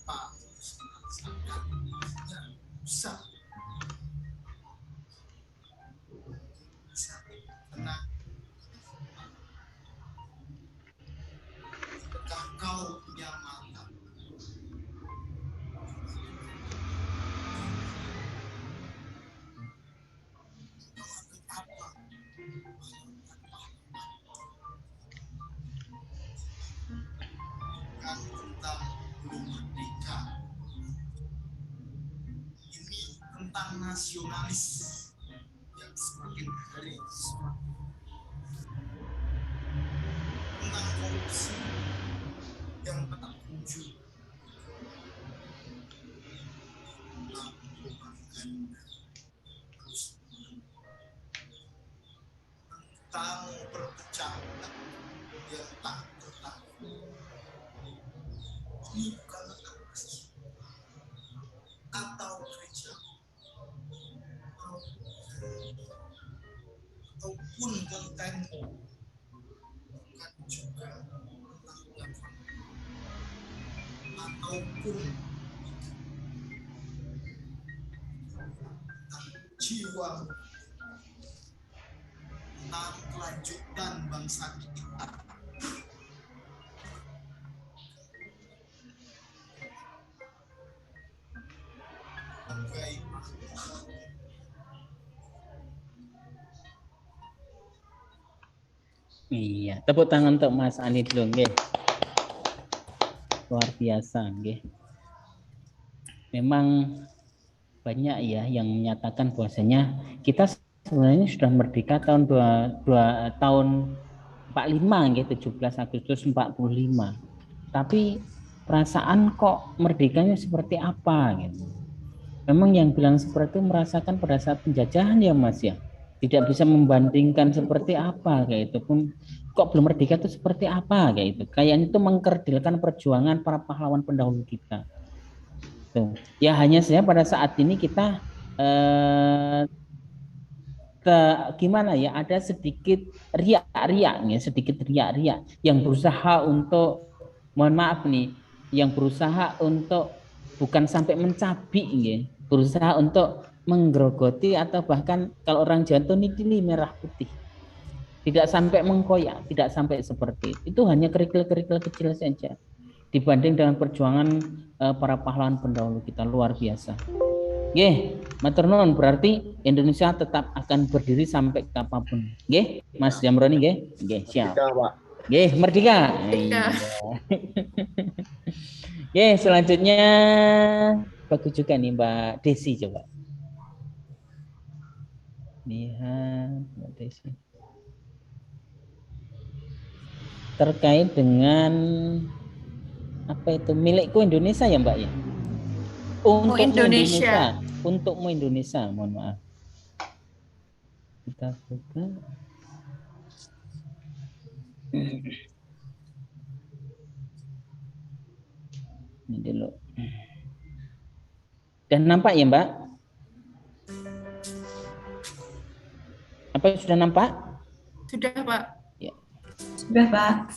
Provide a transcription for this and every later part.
tanpa merasakan bisa karena ketika kau punya mata apa kan tentang belum merdeka ini tentang nasionalis yang semakin hari tentang korupsi yang tak kunjung tentang propaganda tentang perpecahan yang tak tertahan. Ini bukan tentang masjid atau gereja ataupun kontenmu, bukan juga tentang agama ataupun tentang jiwa, tentang kelanjutan bangsa kita. Iya, tepuk tangan untuk Mas Ani dulu, nggih. Luar biasa, nggih. Memang banyak ya yang menyatakan bahwasanya kita sebenarnya sudah merdeka tahun 45 gitu, 17 Agustus 45. Tapi perasaan kok merdekanya seperti apa gitu. Memang yang bilang seperti itu merasakan pada saat penjajahan ya Mas ya. Tidak bisa membandingkan seperti apa kayak itu pun kok belum merdeka itu seperti apa kayak itu. Kayaknya itu mengkerdilkan perjuangan para pahlawan pendahulu kita. Tuh. Ya hanya saja pada saat ini kita gimana ya, ada sedikit riak-riak ya, sedikit riak-riak yang berusaha untuk, mohon maaf nih, yang berusaha untuk bukan sampai mencabik ya, berusaha untuk menggerogoti atau bahkan kalau orang Jawa itu nitili merah putih, tidak sampai mengkoyak, tidak sampai seperti itu hanya kerikil-kerikil kecil saja dibanding dengan perjuangan para pahlawan pendahulu kita luar biasa. Nggih, matur nuwun, berarti Indonesia tetap akan berdiri sampai kapanpun. Nggih, Mas Jamroni nggih? Nggih, siap. Nggih, merdeka. Iya. Nggih, selanjutnya bagus juga nih Mbak Desi coba. Lihat Mbak Desi. Terkait dengan apa itu milikku Indonesia ya Mbak ya? Untukmu Indonesia. Untukmu Indonesia, mohon maaf. Kita buka. Ini dulu. Dan nampak ya Mbak? Apa sudah nampak? Sudah Pak. Ya. Sudah Pak.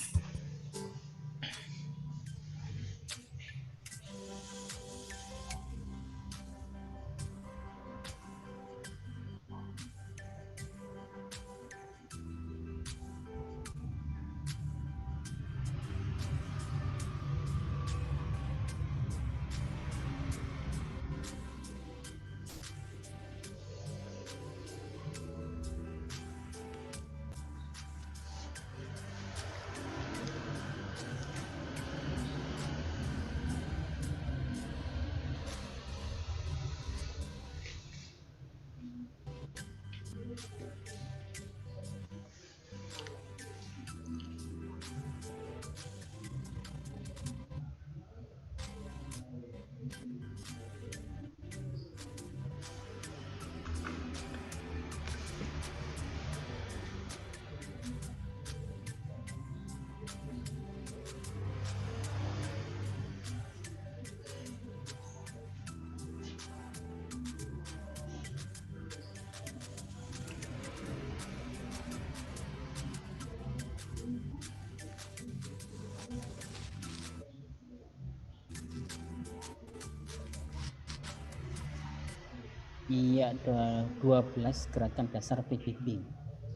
Iya, ada 12 gerakan dasar PBB.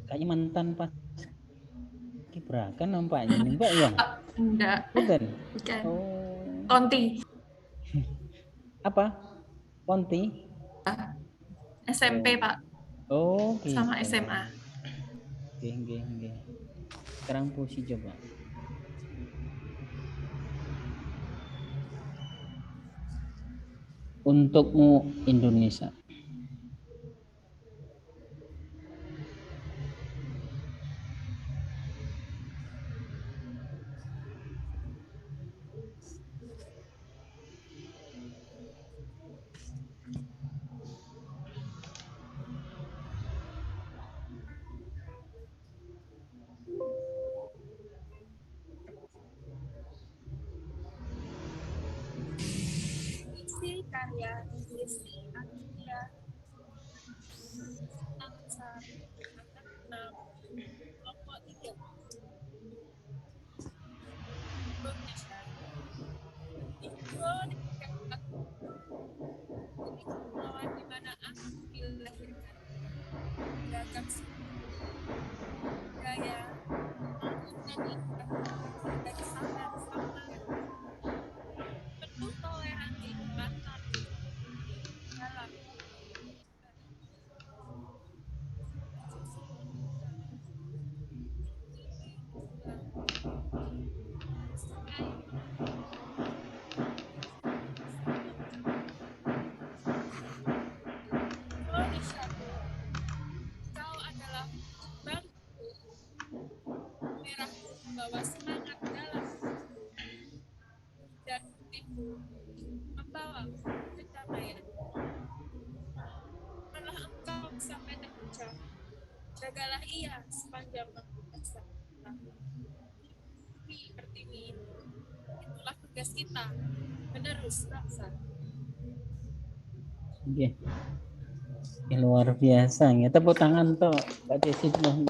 Kayaknya mantan pas Kibraka nampaknya nih Mbak ya. Enggak, Betul. bukan. Oh, Konti, apa? Ponti? SMP, Pak, Oh, sama gitu. SMA. Nggih. Sekarang posisi coba. Untukmu Indonesia. Isi karya Desi Anugrah Angsa Anak 6 Kelompok 3 Indonesia Indonesia kepulauan di mana aku dilahirkan beragam suku gaya maupun dan indah dari Sabang sampai penuh toleransi antar dalam Indonesia, kau adalah bangku merahku membawa semangat dalam dan putihku membawa kedamaian. Malah engkau sampai terpecah, jagalah ia sepanjang masa. Pertiwi, itulah tugas kita, menerus bangsa. Nggih. Luar biasa ya. Tepuk tangan tuh Mbak Desi dulu.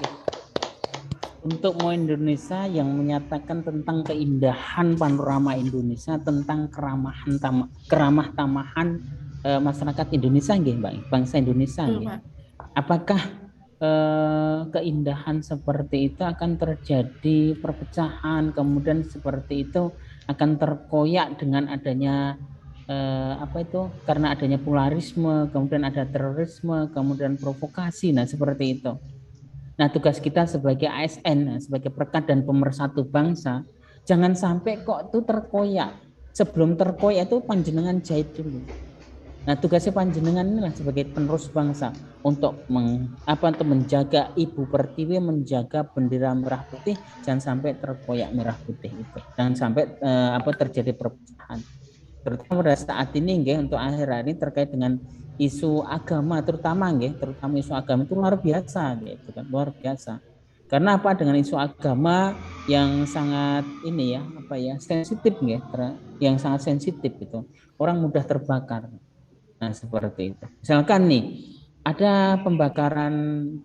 Untuk mau Indonesia yang menyatakan tentang keindahan panorama Indonesia, tentang keramah tamahan masyarakat Indonesia nggih, Mbak, bangsa Indonesia Betul, nggih. Pak. Apakah keindahan seperti itu akan terjadi perpecahan, kemudian seperti itu akan terkoyak dengan adanya karena adanya polarisme, kemudian ada terorisme, kemudian provokasi, nah seperti itu. Nah, tugas kita sebagai ASN, sebagai perekat dan pemersatu bangsa, jangan sampai kok itu terkoyak. Sebelum terkoyak itu panjenengan jahit dulu. Nah, tugasnya panjenengan inilah sebagai penerus bangsa untuk menjaga Ibu Pertiwi, menjaga bendera merah putih, jangan sampai terkoyak merah putih itu. Jangan sampai terjadi perpecahan. Terutama pada saat ini nggih, untuk akhir ini terkait dengan isu agama terutama isu agama itu luar biasa gitu kan, luar biasa. Karena apa, dengan isu agama yang sangat sensitif yang sangat sensitif itu, orang mudah terbakar. Nah, seperti itu. Misalkan nih, ada pembakaran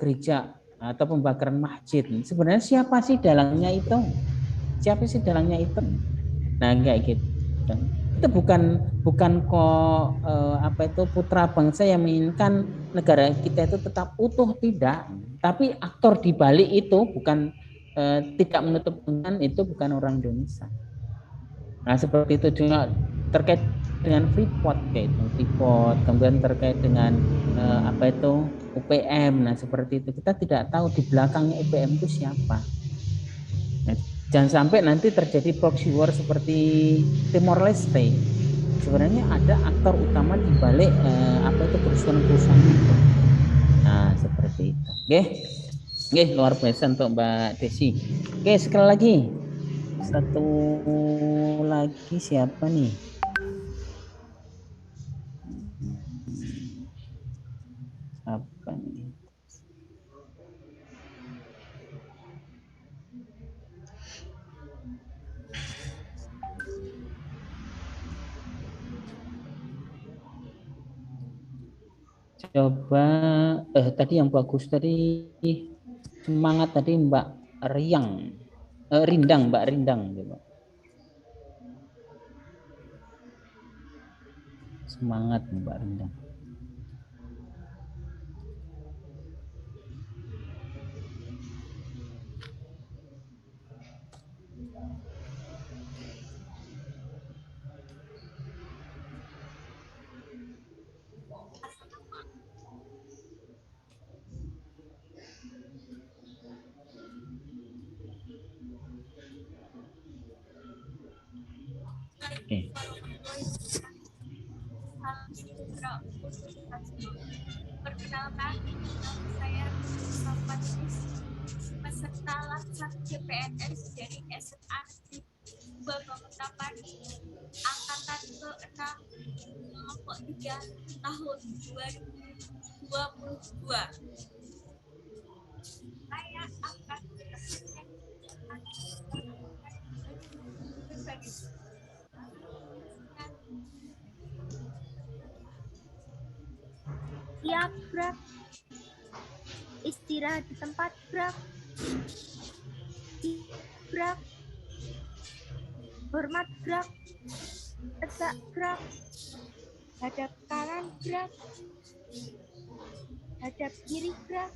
gereja atau pembakaran masjid. Sebenarnya siapa sih dalangnya itu? Siapa sih dalangnya itu? Nah, kayak gitu. Itu bukan kok putra bangsa yang menginginkan negara kita itu tetap utuh, tidak. Tapi aktor di balik itu bukan tidak menutup kemungkinan itu bukan orang Indonesia. Nah, seperti itu juga terkait dengan Freeport kemudian terkait dengan UPM. Nah, seperti itu kita tidak tahu di belakangnya UPM itu siapa. Nah, jangan sampai nanti terjadi proxy war seperti Timor Leste. Sebenarnya ada aktor utama di balik kerusuhan-kerusuhan itu. Nah, seperti itu. Oke, luar biasa untuk Mbak Desi. Oke, sekali lagi. Satu lagi siapa nih? Apa nih? Coba tadi yang bagus tadi, semangat tadi Mbak Rindang, Mbak Rindang gitu. Semangat Mbak Rindang. Oke. Perkenalkan, nama saya Safat peserta laksar CPNS dari SMA 2 Banguntapan Angkatan ke-6 kelompok 3 tahun 2022. Saya akan berbagi siap gerak, istirahat di tempat gerak, gerak, hormat gerak, tegak gerak, hadap kanan gerak, hadap kiri gerak,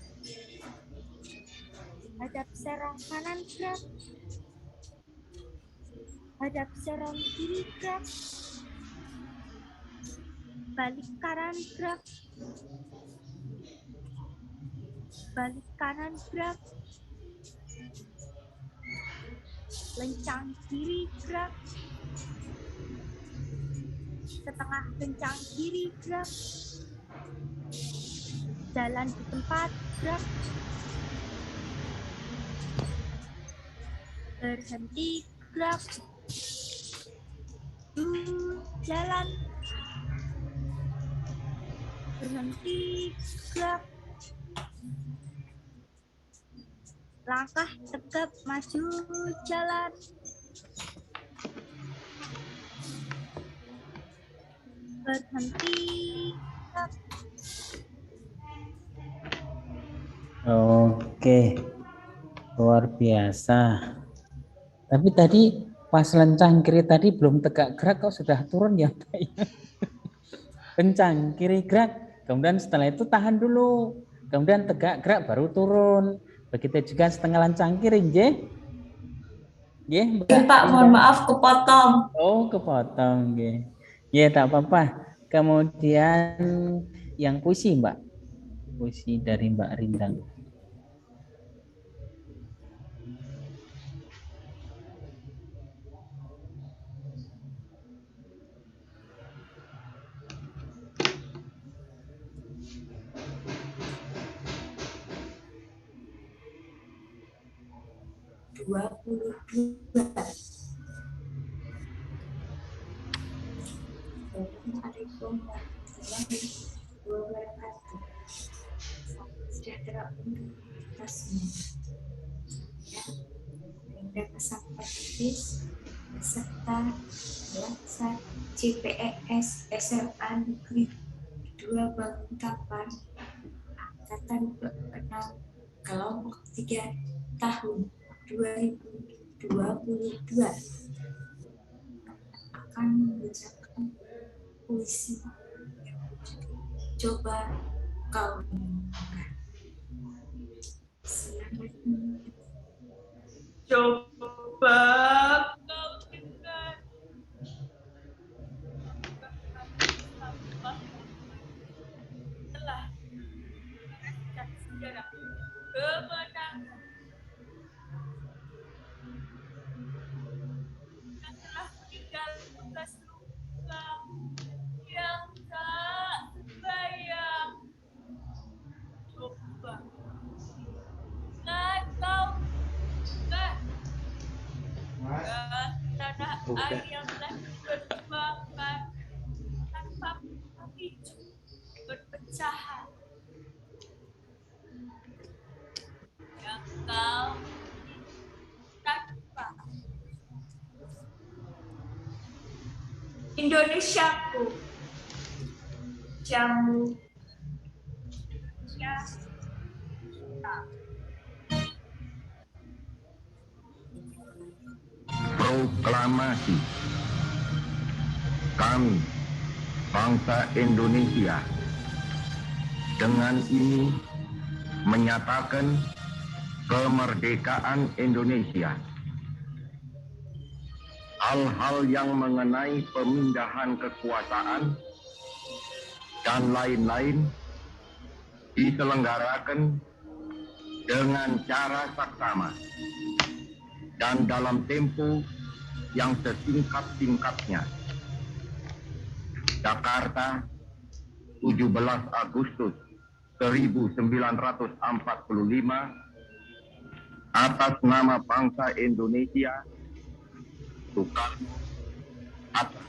hadap serong kanan gerak, hadap serong kiri gerak, balik kanan gerak, balik kanan gerak, lencang kiri gerak, setengah lencang kiri gerak, jalan di tempat gerak, berhenti gerak, jalan, berhenti gerak, langkah tegap maju jalan, berhenti gerak. Oke, luar biasa. Tapi tadi pas lencang kiri tadi belum tegak gerak kok sudah turun ya Pak? Lencang kiri gerak, kemudian setelah itu tahan dulu, kemudian tegak gerak baru turun. Begitu juga setengah lencang kiri, nggih? Nggih, Mbak. Pak, mohon maaf kepotong. Oh, kepotong, nggih. Ya, tak apa-apa. Kemudian yang puisi, Mbak. Puisi dari Mbak Rindang. Assalamualaikum warahmatullahi wabarakatuh. Sejahtera untuk kita semua. Pada kesempatan peserta laksar CPNS SMA Negeri 2 Banguntapan Angkatan ke-6 kelompok 3 tahun 2022 akan membacakan puisi Coba Kau Menemukan. Selamat mendengar. Coba Kau dengar telah mereskan sejarah kemenangan yang telah meninggalkan luka yang tak terbayang. Coba ingat kau kan tanah air yang telah diperjuangkan tanpa pemicu perpecahan yang kau tanpa Indonesiaku, jamu Indonesia Proklamasi. Kami, bangsa Indonesia, dengan ini menyatakan kemerdekaan Indonesia. Hal-hal yang mengenai pemindahan kekuasaan dan lain-lain diselenggarakan dengan cara saksama dan dalam tempo yang sesingkat-singkatnya Jakarta, 17 Agustus 1945, atas nama bangsa Indonesia, Soekarno Hatta.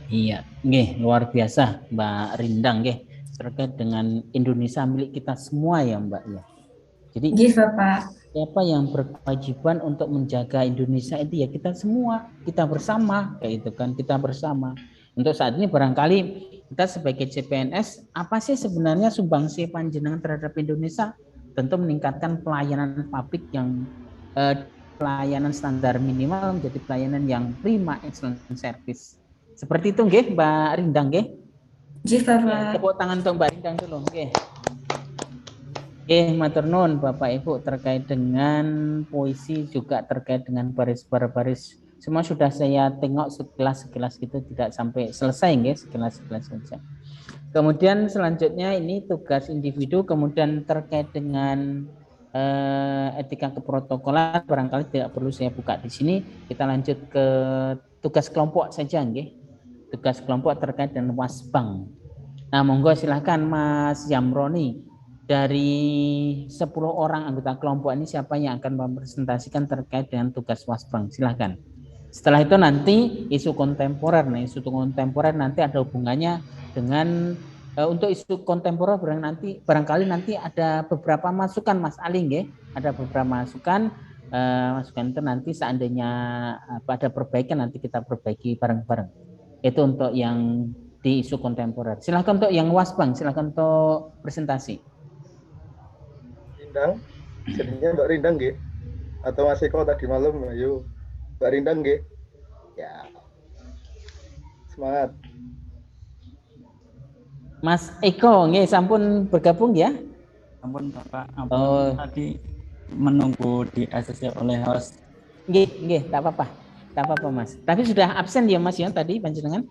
Iya, nggih, luar biasa Mbak Rindang nggih, terkait dengan Indonesia milik kita semua ya Mbak ya. Jadi Nggih, Bapak. siapa yang berkewajiban untuk menjaga Indonesia itu ya kita semua, kita bersama kayak itu kan, kita bersama. Untuk saat ini barangkali kita sebagai CPNS, apa sih sebenarnya sumbangsi panjenengan terhadap Indonesia? Tentu meningkatkan pelayanan publik yang pelayanan standar minimal menjadi pelayanan yang prima excellent service. Seperti itu nggih Mbak Rindang nggih. Nggih, Bapak. Tepuk tangan untuk Mbak Rindang dulu nggih. Matur nuwun Bapak Ibu, terkait dengan puisi juga terkait dengan baris-baris semua sudah saya tengok sekilas gitu, tidak sampai selesai nggih, sekilas saja. Kemudian selanjutnya ini tugas individu, kemudian terkait dengan etika keprotokolan barangkali tidak perlu saya buka di sini. Kita lanjut ke tugas kelompok saja nggih. Tugas kelompok terkait dengan Wasbang. Nah, monggo silahkan Mas Yamroni, dari 10 orang anggota kelompok ini siapa yang akan mempresentasikan terkait dengan tugas Wasbang? Silahkan. Setelah itu nanti isu kontemporer. Nah, isu kontemporer nanti ada hubungannya dengan untuk isu kontemporer barangkali nanti ada beberapa masukan Mas Ali nggih. Ada beberapa masukan itu nanti seandainya ada perbaikan nanti kita perbaiki bareng-bareng. Itu untuk yang di isu kontemporer. Silahkan untuk yang Wasbang, silahkan untuk presentasi. Rindang, jadinya Mbak Rindang nggih. Atau Mas Eko tadi malam, ayo Mbak Rindang nggih. Ya. Semangat. Mas Eko nggih sampun bergabung ya? Ampun Bapak, ampun tadi menunggu di ACC oleh host. Nggih, tak apa-apa. Tak apa-apa Mas. Tapi sudah absen ya Mas ya tadi panjenengan?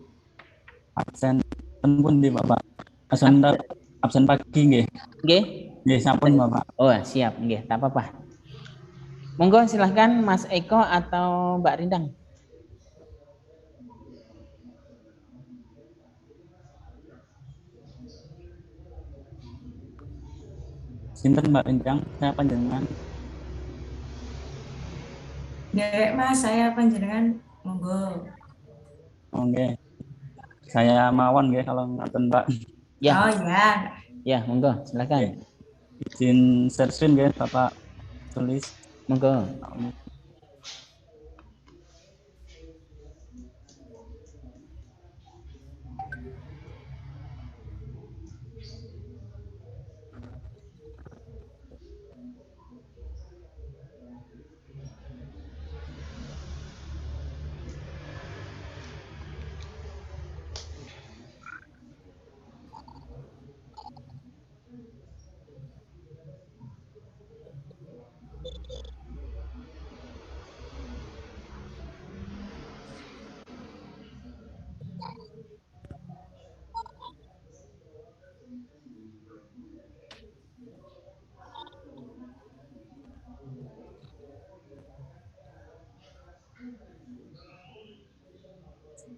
Absen pun di Bapak. Absen pagi nggih. Nggih, sampun Bapak. Oh, siap nggih, tak apa-apa. Monggo silahkan Mas Eko atau Mbak Rindang. Sinten Mbak Rindang, saya panjenengan. Derek Mas, saya panjenengan monggo. Oke. Saya mawon nggih kalau ngaten Mbak. Ya. Oh ya. Ya, monggo silakan. Izin share screen nggih Bapak tulis. Monggo.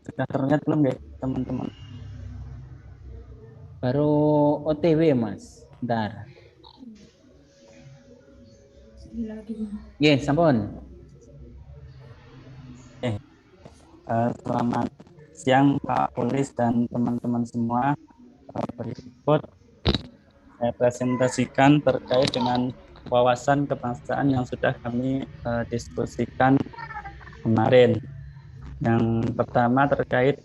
Sudah terlihat belum nggih teman-teman? Baru OTW Mas. Bentar. Nggih, sampun. Selamat siang Pak Polis dan teman-teman semua. Berikut saya presentasikan terkait dengan wawasan kebangsaan yang sudah kami diskusikan kemarin. Yang pertama terkait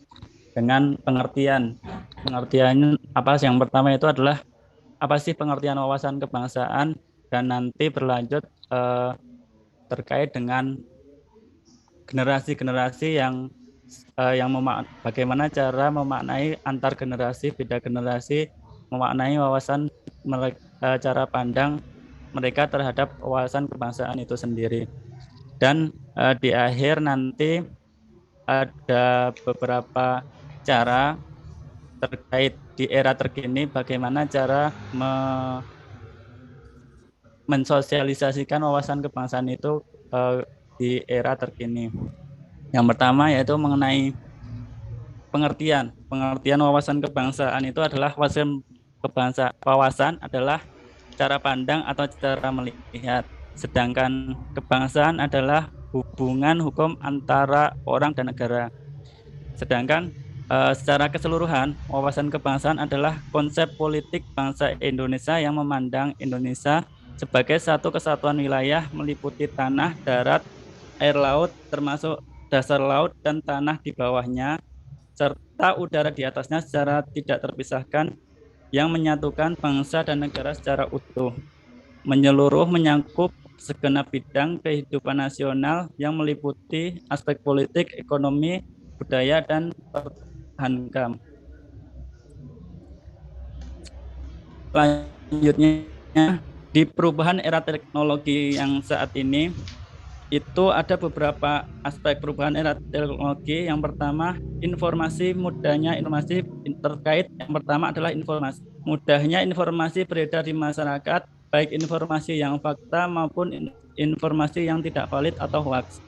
dengan pengertian. Pengertiannya apa? Yang pertama itu adalah apa sih pengertian wawasan kebangsaan, dan nanti berlanjut terkait dengan generasi-generasi yang bagaimana cara memaknai antar generasi, beda generasi, memaknai wawasan cara pandang mereka terhadap wawasan kebangsaan itu sendiri. Dan di akhir nanti ada beberapa cara terkait di era terkini bagaimana cara mensosialisasikan wawasan kebangsaan itu di era terkini. Yang pertama yaitu mengenai pengertian wawasan kebangsaan itu adalah wawasan adalah cara pandang atau cara melihat, sedangkan kebangsaan adalah hubungan hukum antara orang dan negara. Sedangkan secara keseluruhan wawasan kebangsaan adalah konsep politik bangsa Indonesia yang memandang Indonesia sebagai satu kesatuan wilayah meliputi tanah, darat, air laut termasuk dasar laut dan tanah di bawahnya, serta udara di atasnya secara tidak terpisahkan, yang menyatukan bangsa dan negara secara utuh, menyeluruh menyangkut segenap bidang kehidupan nasional yang meliputi aspek politik, ekonomi, budaya, dan pertahanan. Selanjutnya, di perubahan era teknologi yang saat ini, itu ada beberapa aspek perubahan era teknologi. Yang pertama, informasi, mudahnya informasi terkait. Yang pertama adalah informasi. Mudahnya informasi beredar di masyarakat, baik informasi yang fakta maupun informasi yang tidak valid atau hoax.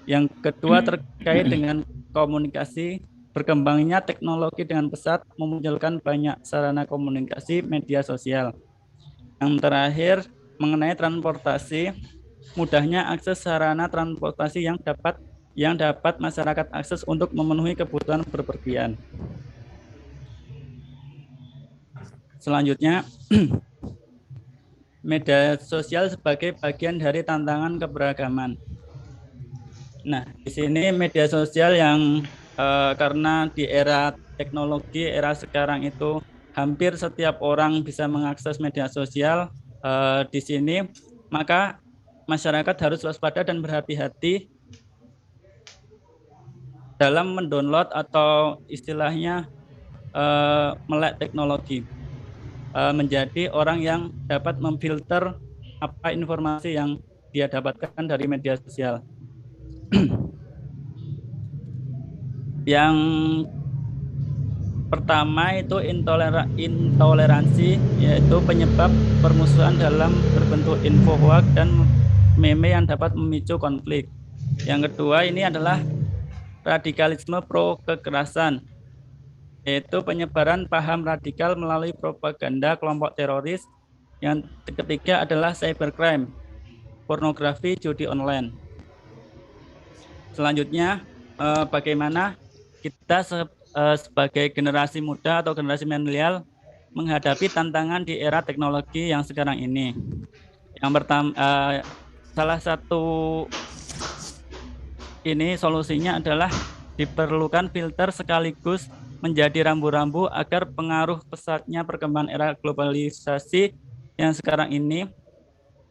Yang kedua terkait dengan komunikasi. Berkembangnya teknologi dengan pesat memunculkan banyak sarana komunikasi media sosial. Yang terakhir mengenai transportasi, mudahnya akses sarana transportasi yang dapat masyarakat akses untuk memenuhi kebutuhan bepergian. Selanjutnya, media sosial sebagai bagian dari tantangan keberagaman. Nah, di sini media sosial yang karena di era teknologi, era sekarang itu hampir setiap orang bisa mengakses media sosial. Di sini maka masyarakat harus waspada dan berhati-hati dalam mendownload atau istilahnya melek teknologi, menjadi orang yang dapat memfilter apa informasi yang dia dapatkan dari media sosial. Yang pertama itu intoleransi, yaitu penyebab permusuhan dalam berbentuk info hoax dan meme yang dapat memicu konflik. Yang kedua ini adalah radikalisme pro kekerasan, yaitu penyebaran paham radikal melalui propaganda kelompok teroris. Yang ketiga adalah cybercrime, pornografi, judi online. Selanjutnya, bagaimana kita sebagai generasi muda atau generasi milenial menghadapi tantangan di era teknologi yang sekarang ini. Yang pertama, salah satu ini solusinya adalah diperlukan filter sekaligus menjadi rambu-rambu agar pengaruh pesatnya perkembangan era globalisasi yang sekarang ini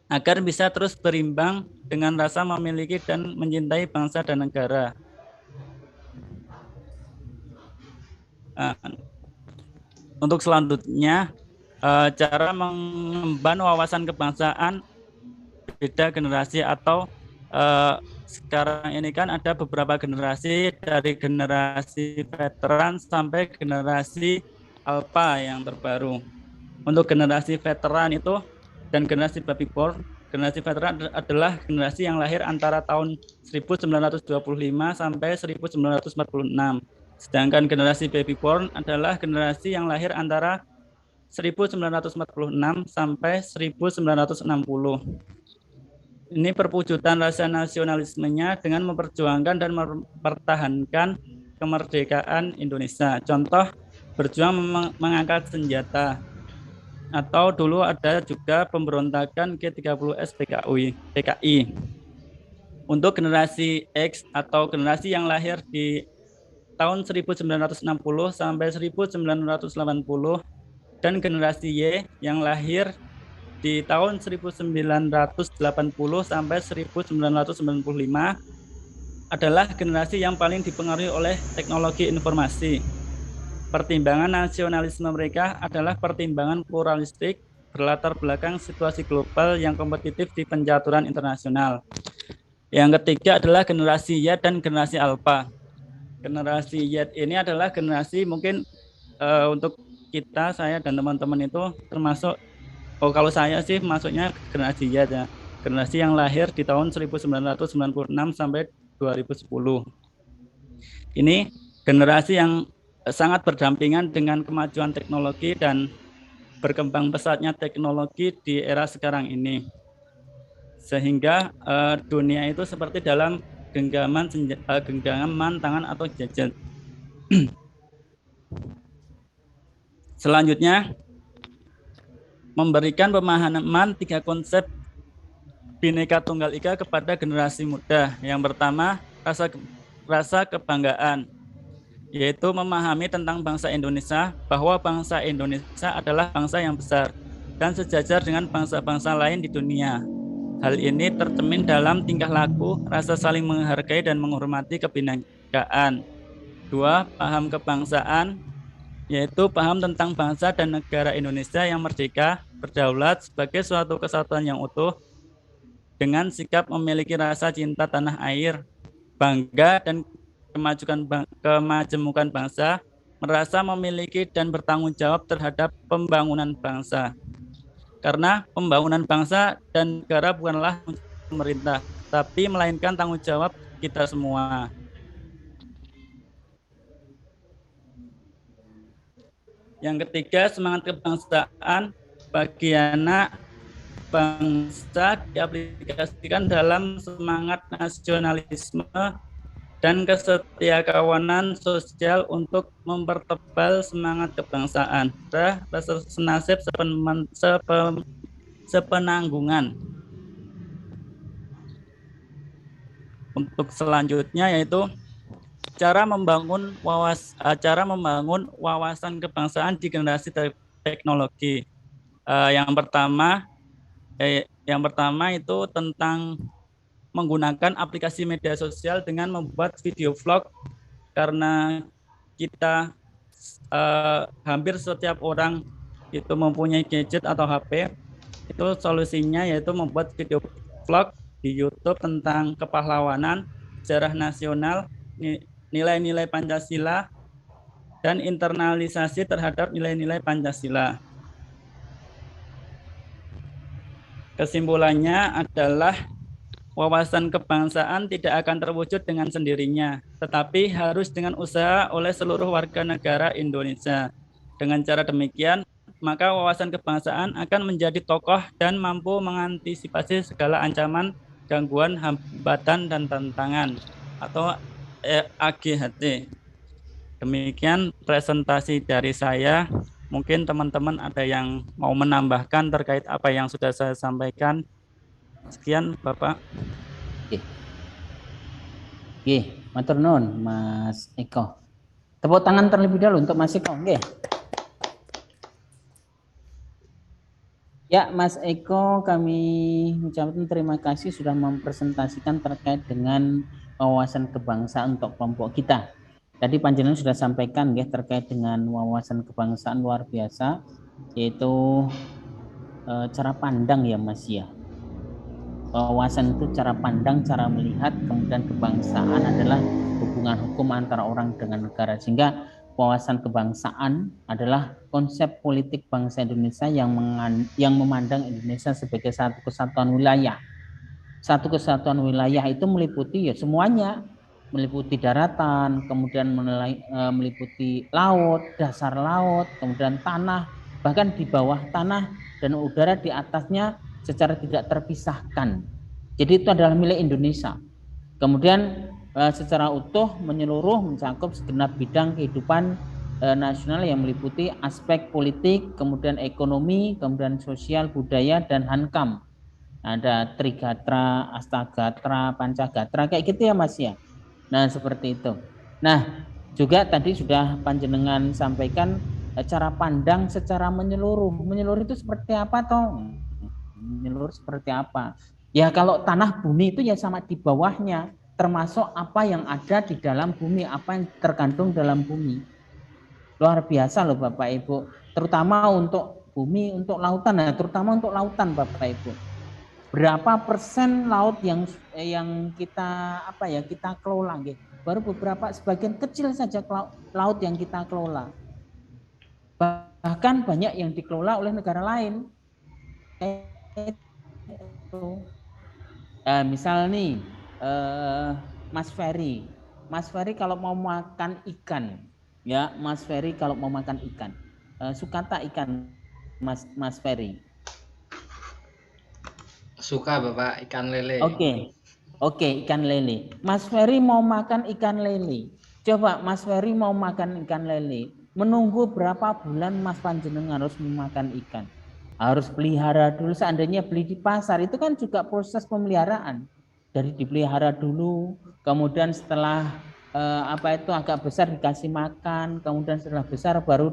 agar bisa terus berimbang dengan rasa memiliki dan mencintai bangsa dan negara. Untuk selanjutnya, cara mengemban wawasan kebangsaan beda generasi atau sekarang ini kan ada beberapa generasi, dari generasi veteran sampai generasi alpha yang terbaru. Untuk generasi veteran itu dan generasi baby boom, generasi veteran adalah generasi yang lahir antara tahun 1925 sampai 1946. Sedangkan generasi baby born adalah generasi yang lahir antara 1946 sampai 1960. Ini perwujudan rasa nasionalismenya dengan memperjuangkan dan mempertahankan kemerdekaan Indonesia. Contoh, berjuang mengangkat senjata. Atau dulu ada juga pemberontakan G30S PKI. Untuk generasi X atau generasi yang lahir di tahun 1960 sampai 1980 dan generasi Y yang lahir di tahun 1980 sampai 1995 adalah generasi yang paling dipengaruhi oleh teknologi informasi. Pertimbangan nasionalisme mereka adalah pertimbangan pluralistik berlatar belakang situasi global yang kompetitif di pencaturan internasional. Yang ketiga adalah generasi Y dan generasi alpha. Generasi Y ini adalah generasi mungkin untuk kita, saya dan teman-teman itu termasuk, kalau saya sih masuknya generasi Y ya. Generasi yang lahir di tahun 1996 sampai 2010. Ini generasi yang sangat berdampingan dengan kemajuan teknologi dan berkembang pesatnya teknologi di era sekarang ini. Sehingga dunia itu seperti dalam genggaman tangan atau gadget. Selanjutnya, memberikan pemahaman 3 konsep Bhinneka Tunggal Ika kepada generasi muda. Yang pertama, rasa kebanggaan, yaitu memahami tentang bangsa Indonesia, bahwa bangsa Indonesia adalah bangsa yang besar dan sejajar dengan bangsa-bangsa lain di dunia. Hal ini tercermin dalam tingkah laku, rasa saling menghargai dan menghormati kebinekaan. 2. Paham kebangsaan, yaitu paham tentang bangsa dan negara Indonesia yang merdeka, berdaulat sebagai suatu kesatuan yang utuh, dengan sikap memiliki rasa cinta tanah air, bangga dan kemajemukan bangsa, merasa memiliki dan bertanggung jawab terhadap pembangunan bangsa. Karena pembangunan bangsa dan negara bukanlah pemerintah, tapi melainkan tanggung jawab kita semua. Yang ketiga, semangat kebangsaan bagi anak bangsa diaplikasikan dalam semangat nasionalisme dan kesetiakawanan sosial untuk mempertebal semangat kebangsaan, rasa senasib sepenanggungan. Untuk selanjutnya yaitu cara membangun wawasan kebangsaan di generasi teknologi. Yang pertama itu tentang menggunakan aplikasi media sosial dengan membuat video vlog, karena kita hampir setiap orang itu mempunyai gadget atau HP. Itu solusinya yaitu membuat video vlog di YouTube tentang kepahlawanan, sejarah nasional, nilai-nilai Pancasila, dan internalisasi terhadap nilai-nilai Pancasila. Kesimpulannya adalah wawasan kebangsaan tidak akan terwujud dengan sendirinya, tetapi harus dengan usaha oleh seluruh warga negara Indonesia. Dengan cara demikian, maka wawasan kebangsaan akan menjadi tokoh dan mampu mengantisipasi segala ancaman, gangguan, hambatan, dan tantangan atau AGHT. Demikian presentasi dari saya. Mungkin teman-teman ada yang mau menambahkan terkait apa yang sudah saya sampaikan. Sekian, Bapak. Oke, matur nuwun Mas Eko. Tepuk tangan terlebih dahulu untuk Mas Eko. Oke. Ya, Mas Eko, kami ucapkan terima kasih sudah mempresentasikan terkait dengan wawasan kebangsaan untuk kelompok kita. Tadi panjenengan sudah sampaikan ya terkait dengan wawasan kebangsaan luar biasa, yaitu cara pandang ya Mas ya. Wawasan itu cara pandang, cara melihat, kemudian kebangsaan adalah hubungan hukum antara orang dengan negara, sehingga wawasan kebangsaan adalah konsep politik bangsa Indonesia yang memandang Indonesia sebagai satu kesatuan wilayah. Satu kesatuan wilayah itu meliputi ya semuanya, meliputi daratan, kemudian meliputi laut, dasar laut, kemudian tanah, bahkan di bawah tanah dan udara di atasnya secara tidak terpisahkan. Jadi itu adalah milik Indonesia. Kemudian secara utuh menyeluruh mencakup segenap bidang kehidupan nasional yang meliputi aspek politik, kemudian ekonomi, kemudian sosial, budaya, dan hankam. Ada Trigatra, Astagatra, Pancagatra, kayak gitu ya Mas ya. Nah seperti itu. Nah juga tadi sudah panjenengan sampaikan cara pandang secara menyeluruh. Menyeluruh itu seperti apa toh? Menyeluruh seperti apa? Ya kalau tanah bumi itu ya sama di bawahnya, termasuk apa yang ada di dalam bumi, apa yang terkandung dalam bumi. Luar biasa loh Bapak Ibu, terutama untuk bumi, untuk lautan, nah terutama untuk lautan Bapak Ibu. Berapa persen laut yang kita kita kelola gitu. Baru beberapa sebagian kecil saja laut yang kita kelola. Bahkan banyak yang dikelola oleh negara lain. Misal nih Mas Ferry kalau mau makan ikan Ya, Mas Ferry kalau mau makan ikan. Suka tak ikan, Mas Ferry? Suka Bapak, ikan lele. Oke, ikan lele. Mas Ferry mau makan ikan lele. Coba Mas Ferry mau makan ikan lele. Menunggu berapa bulan Mas Panjenengan harus memakan ikan? Harus pelihara dulu. Seandainya beli di pasar itu kan juga proses pemeliharaan. Dari dipelihara dulu, kemudian setelah agak besar dikasih makan, kemudian setelah besar baru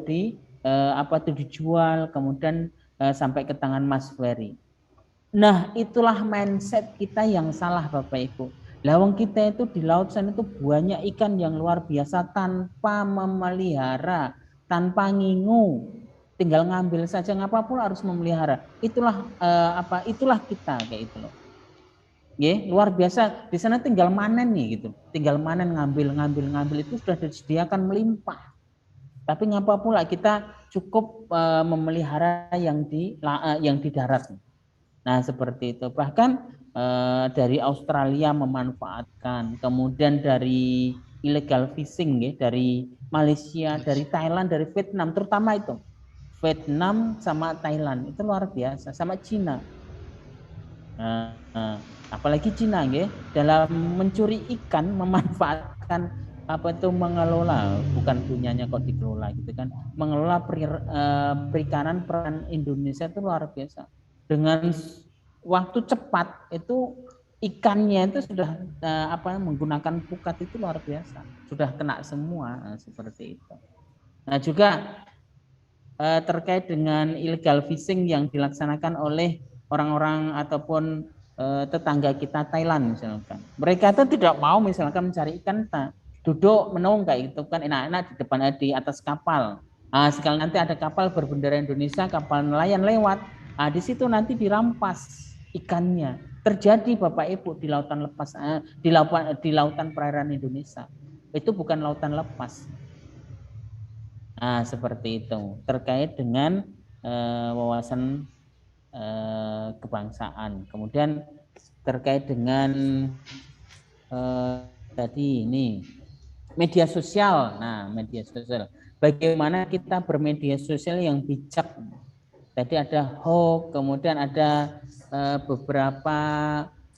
dijual, kemudian sampai ke tangan Mas Ferry. Nah, itulah mindset kita yang salah Bapak Ibu. Lawang kita itu di laut sana itu banyak ikan yang luar biasa tanpa memelihara, tanpa ngingu. Tinggal ngambil saja, ngapa pula harus memelihara. Itulah itulah kita kayak itu loh. Luar biasa. Di sana tinggal manen nih gitu. Tinggal manen, ngambil itu sudah disediakan melimpah. Tapi ngapa pula kita cukup memelihara yang di darat. Nah, seperti itu. Bahkan dari Australia memanfaatkan, kemudian dari illegal fishing dari Malaysia, dari Thailand, dari Vietnam, terutama itu. Vietnam sama Thailand itu luar biasa, sama Cina. Apalagi Cina dalam mencuri ikan, memanfaatkan mengelola, bukan punyanya kok dikelola gitu kan, mengelola perikanan peran Indonesia itu luar biasa. Dengan waktu cepat itu ikannya itu sudah menggunakan pukat itu luar biasa, sudah kena semua seperti itu. Nah, juga terkait dengan illegal fishing yang dilaksanakan oleh orang-orang ataupun tetangga kita Thailand misalkan. Mereka itu tidak mau misalkan mencari ikan, duduk menung kayak gitu kan, enak-enak di depan di atas kapal. Sekali nanti ada kapal berbendera Indonesia, kapal nelayan lewat, di situ nanti dirampas ikannya. Terjadi Bapak Ibu di lautan lepas, di lautan perairan Indonesia. Itu bukan lautan lepas. Seperti itu. Terkait dengan wawasan kebangsaan. Kemudian terkait dengan tadi ini media sosial. Nah, media sosial. Bagaimana kita bermedia sosial yang bijak? Tadi ada hoax, kemudian ada beberapa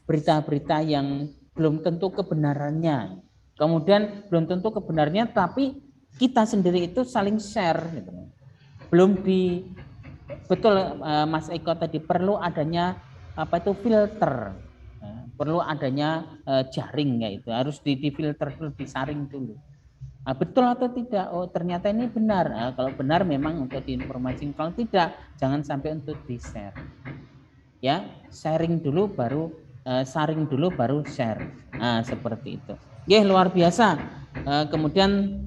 berita-berita yang belum tentu kebenarannya. Kemudian belum tentu kebenarannya, tapi kita sendiri itu saling share. Gitu. Belum betul Mas Eko tadi perlu adanya filter, perlu adanya jaring itu harus difilter dulu, disaring dulu. Betul atau tidak? Oh ternyata ini benar. Kalau benar memang untuk diinformasikan, kalau tidak jangan sampai untuk di-share. Ya, sharing dulu baru saring dulu baru share. Seperti itu. Luar biasa. Kemudian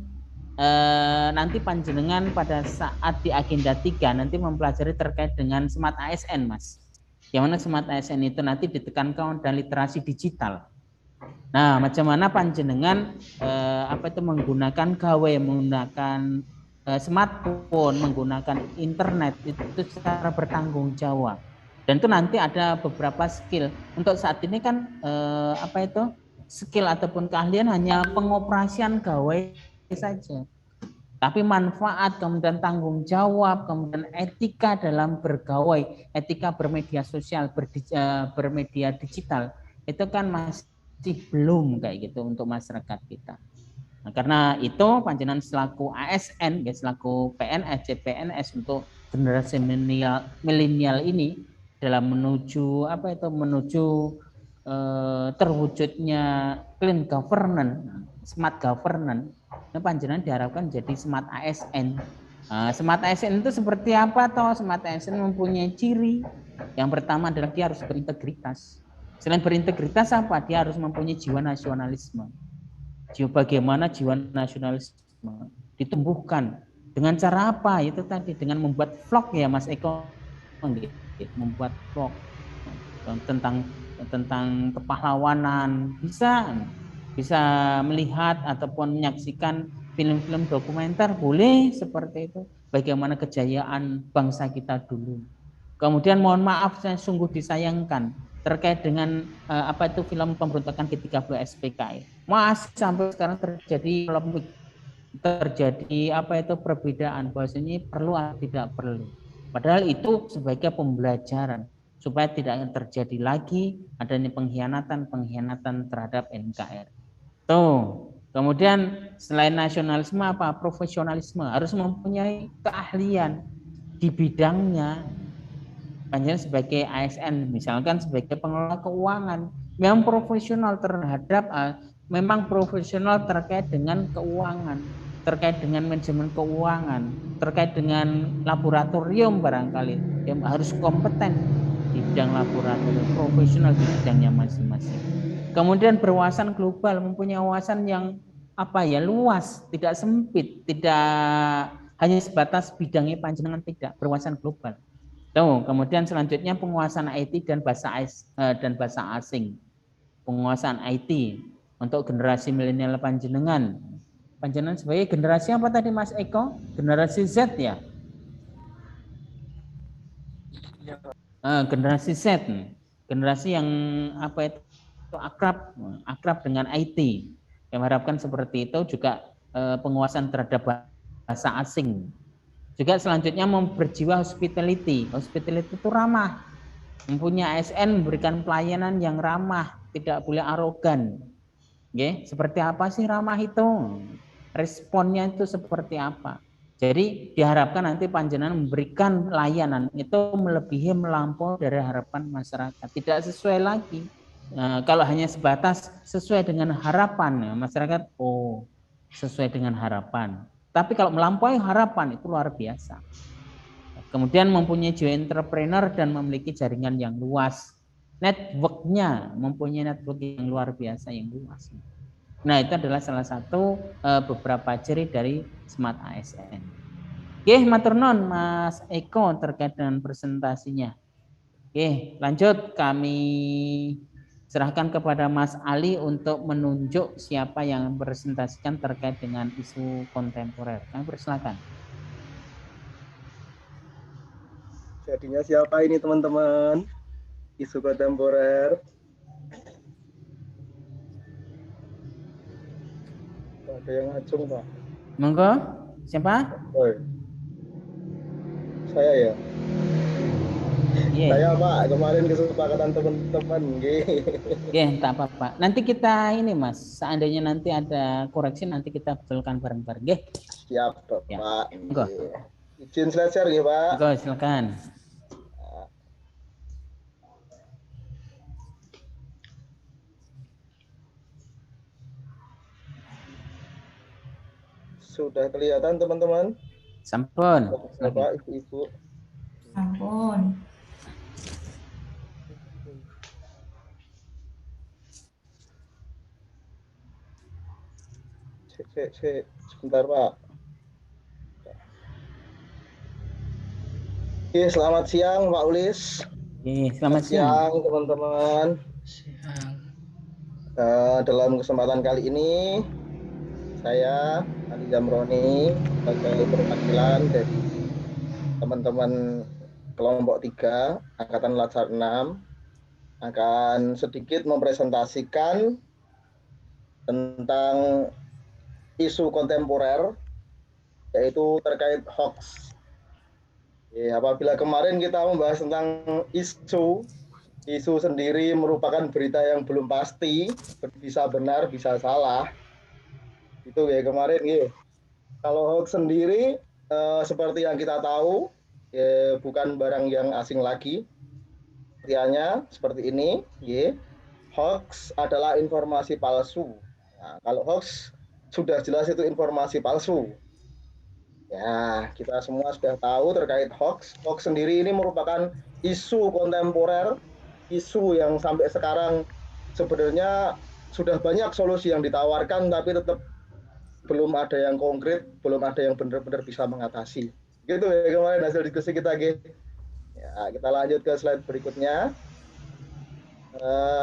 nanti panjenengan pada saat di agenda 3 nanti mempelajari terkait dengan Smart ASN, Mas. Yang mana Smart ASN itu nanti ditekankan dan literasi digital. Nah, macam mana panjenengan menggunakan gawai, menggunakan smartphone, menggunakan internet itu secara bertanggung jawab. Dan itu nanti ada beberapa skill. Untuk saat ini kan skill ataupun keahlian hanya pengoperasian gawai saja. Tapi manfaat, kemudian tanggung jawab, kemudian etika dalam bergawai, etika bermedia sosial, bermedia digital, itu kan masih belum kayak gitu untuk masyarakat kita. Nah, karena itu panjenengan selaku ASN, selaku PNS, CPNS untuk generasi milenial ini dalam menuju terwujudnya clean governance, smart governance, panjenengan diharapkan jadi smart ASN. Smart ASN itu seperti apa toh? Smart ASN mempunyai ciri. Yang pertama adalah dia harus berintegritas. Selain berintegritas apa? Dia harus mempunyai jiwa nasionalisme. Bagaimana jiwa nasionalisme ditumbuhkan dengan cara apa? Itu tadi dengan membuat vlog ya Mas Eko, membuat vlog tentang kepahlawanan, bisa melihat ataupun menyaksikan film-film dokumenter, boleh seperti itu. Bagaimana kejayaan bangsa kita dulu. Kemudian mohon maaf, saya sungguh disayangkan terkait dengan film pemberontakan G30 SPKI. Masih sampai sekarang terjadi polemik terjadi apa itu perbedaan, bahwasanya perlu atau tidak perlu. Padahal itu sebagai pembelajaran supaya tidak terjadi lagi adanya pengkhianatan terhadap NKRI. Tuh. Kemudian selain nasionalisme apa? Profesionalisme, harus mempunyai keahlian di bidangnya. Panjenengan sebagai ASN, misalkan sebagai pengelola keuangan, memang profesional terkait dengan keuangan, terkait dengan manajemen keuangan, terkait dengan laboratorium barangkali, yang harus kompeten di bidang laboratorium, profesional di bidangnya masing-masing. Kemudian berwawasan global, mempunyai wawasan yang luas, tidak sempit, tidak hanya sebatas bidangnya panjenengan, tidak, berwawasan global. Tuh, kemudian selanjutnya penguasaan IT dan bahasa asing. Penguasaan IT untuk generasi milenial panjenengan. Panjenengan sebagai generasi apa tadi Mas Eko? Generasi Z ya? Generasi Z. Generasi yang akrab dengan IT. Yang harapkan seperti itu juga penguasaan terhadap bahasa asing. Juga selanjutnya berjiwa hospitality. Hospitality itu ramah. Mempunyai ASN memberikan pelayanan yang ramah, tidak boleh arogan. Oke, seperti apa sih ramah itu? Responnya itu seperti apa? Jadi diharapkan nanti panjenengan memberikan layanan itu melebihi melampaui dari harapan masyarakat. Tidak sesuai lagi. Kalau hanya sebatas sesuai dengan harapan, masyarakat sesuai dengan harapan. Tapi kalau melampaui harapan itu luar biasa. Kemudian mempunyai jiwa entrepreneur dan memiliki jaringan yang luas. Networknya mempunyai network yang luar biasa, yang luas. Nah, itu adalah salah satu beberapa ciri dari Smart ASN. Oke, matur nuwun Mas Eko terkait dengan presentasinya. Oke, lanjut kami serahkan kepada Mas Ali untuk menunjuk siapa yang presentasikan terkait dengan isu kontemporer. Kami persilakan. Jadinya siapa ini teman-teman? Isu kontemporer. Ada yang ngacung, Pak. Monggo, siapa? Saya ya. Yeah. Saya Pak, kemarin kesepakatan teman-teman. Tak apa-apa. Nanti kita ini Mas, seandainya nanti ada koreksi nanti kita betulkan bareng-bareng. Siap Pak. Ya. Monggo. Izin share ya Pak. Monggo, silakan. Sudah kelihatan teman-teman? Sampun. Bapak, Ibu. Sampun. Sebentar Pak. Oke, selamat siang Pak Ulis. Selamat siang teman-teman. Dalam kesempatan kali ini saya Ali Zamroni sebagai perwakilan dari teman-teman kelompok 3 Angkatan Latsar 6 akan sedikit mempresentasikan tentang isu kontemporer yaitu terkait hoax. Apabila kemarin kita membahas tentang isu sendiri merupakan berita yang belum pasti, bisa benar, bisa salah. Itu ya kemarin ya. Kalau hoax sendiri seperti yang kita tahu bukan barang yang asing lagi. Artinya seperti ini, ya. Hoax adalah informasi palsu. Nah, kalau hoax sudah jelas itu informasi palsu. Ya, kita semua sudah tahu terkait hoax. Hoax sendiri ini merupakan isu kontemporer, isu yang sampai sekarang sebenarnya sudah banyak solusi yang ditawarkan, tapi tetap belum ada yang konkret, belum ada yang benar-benar bisa mengatasi. Gitu ya kemarin hasil diskusi kita, G. Ya, kita lanjut ke slide berikutnya.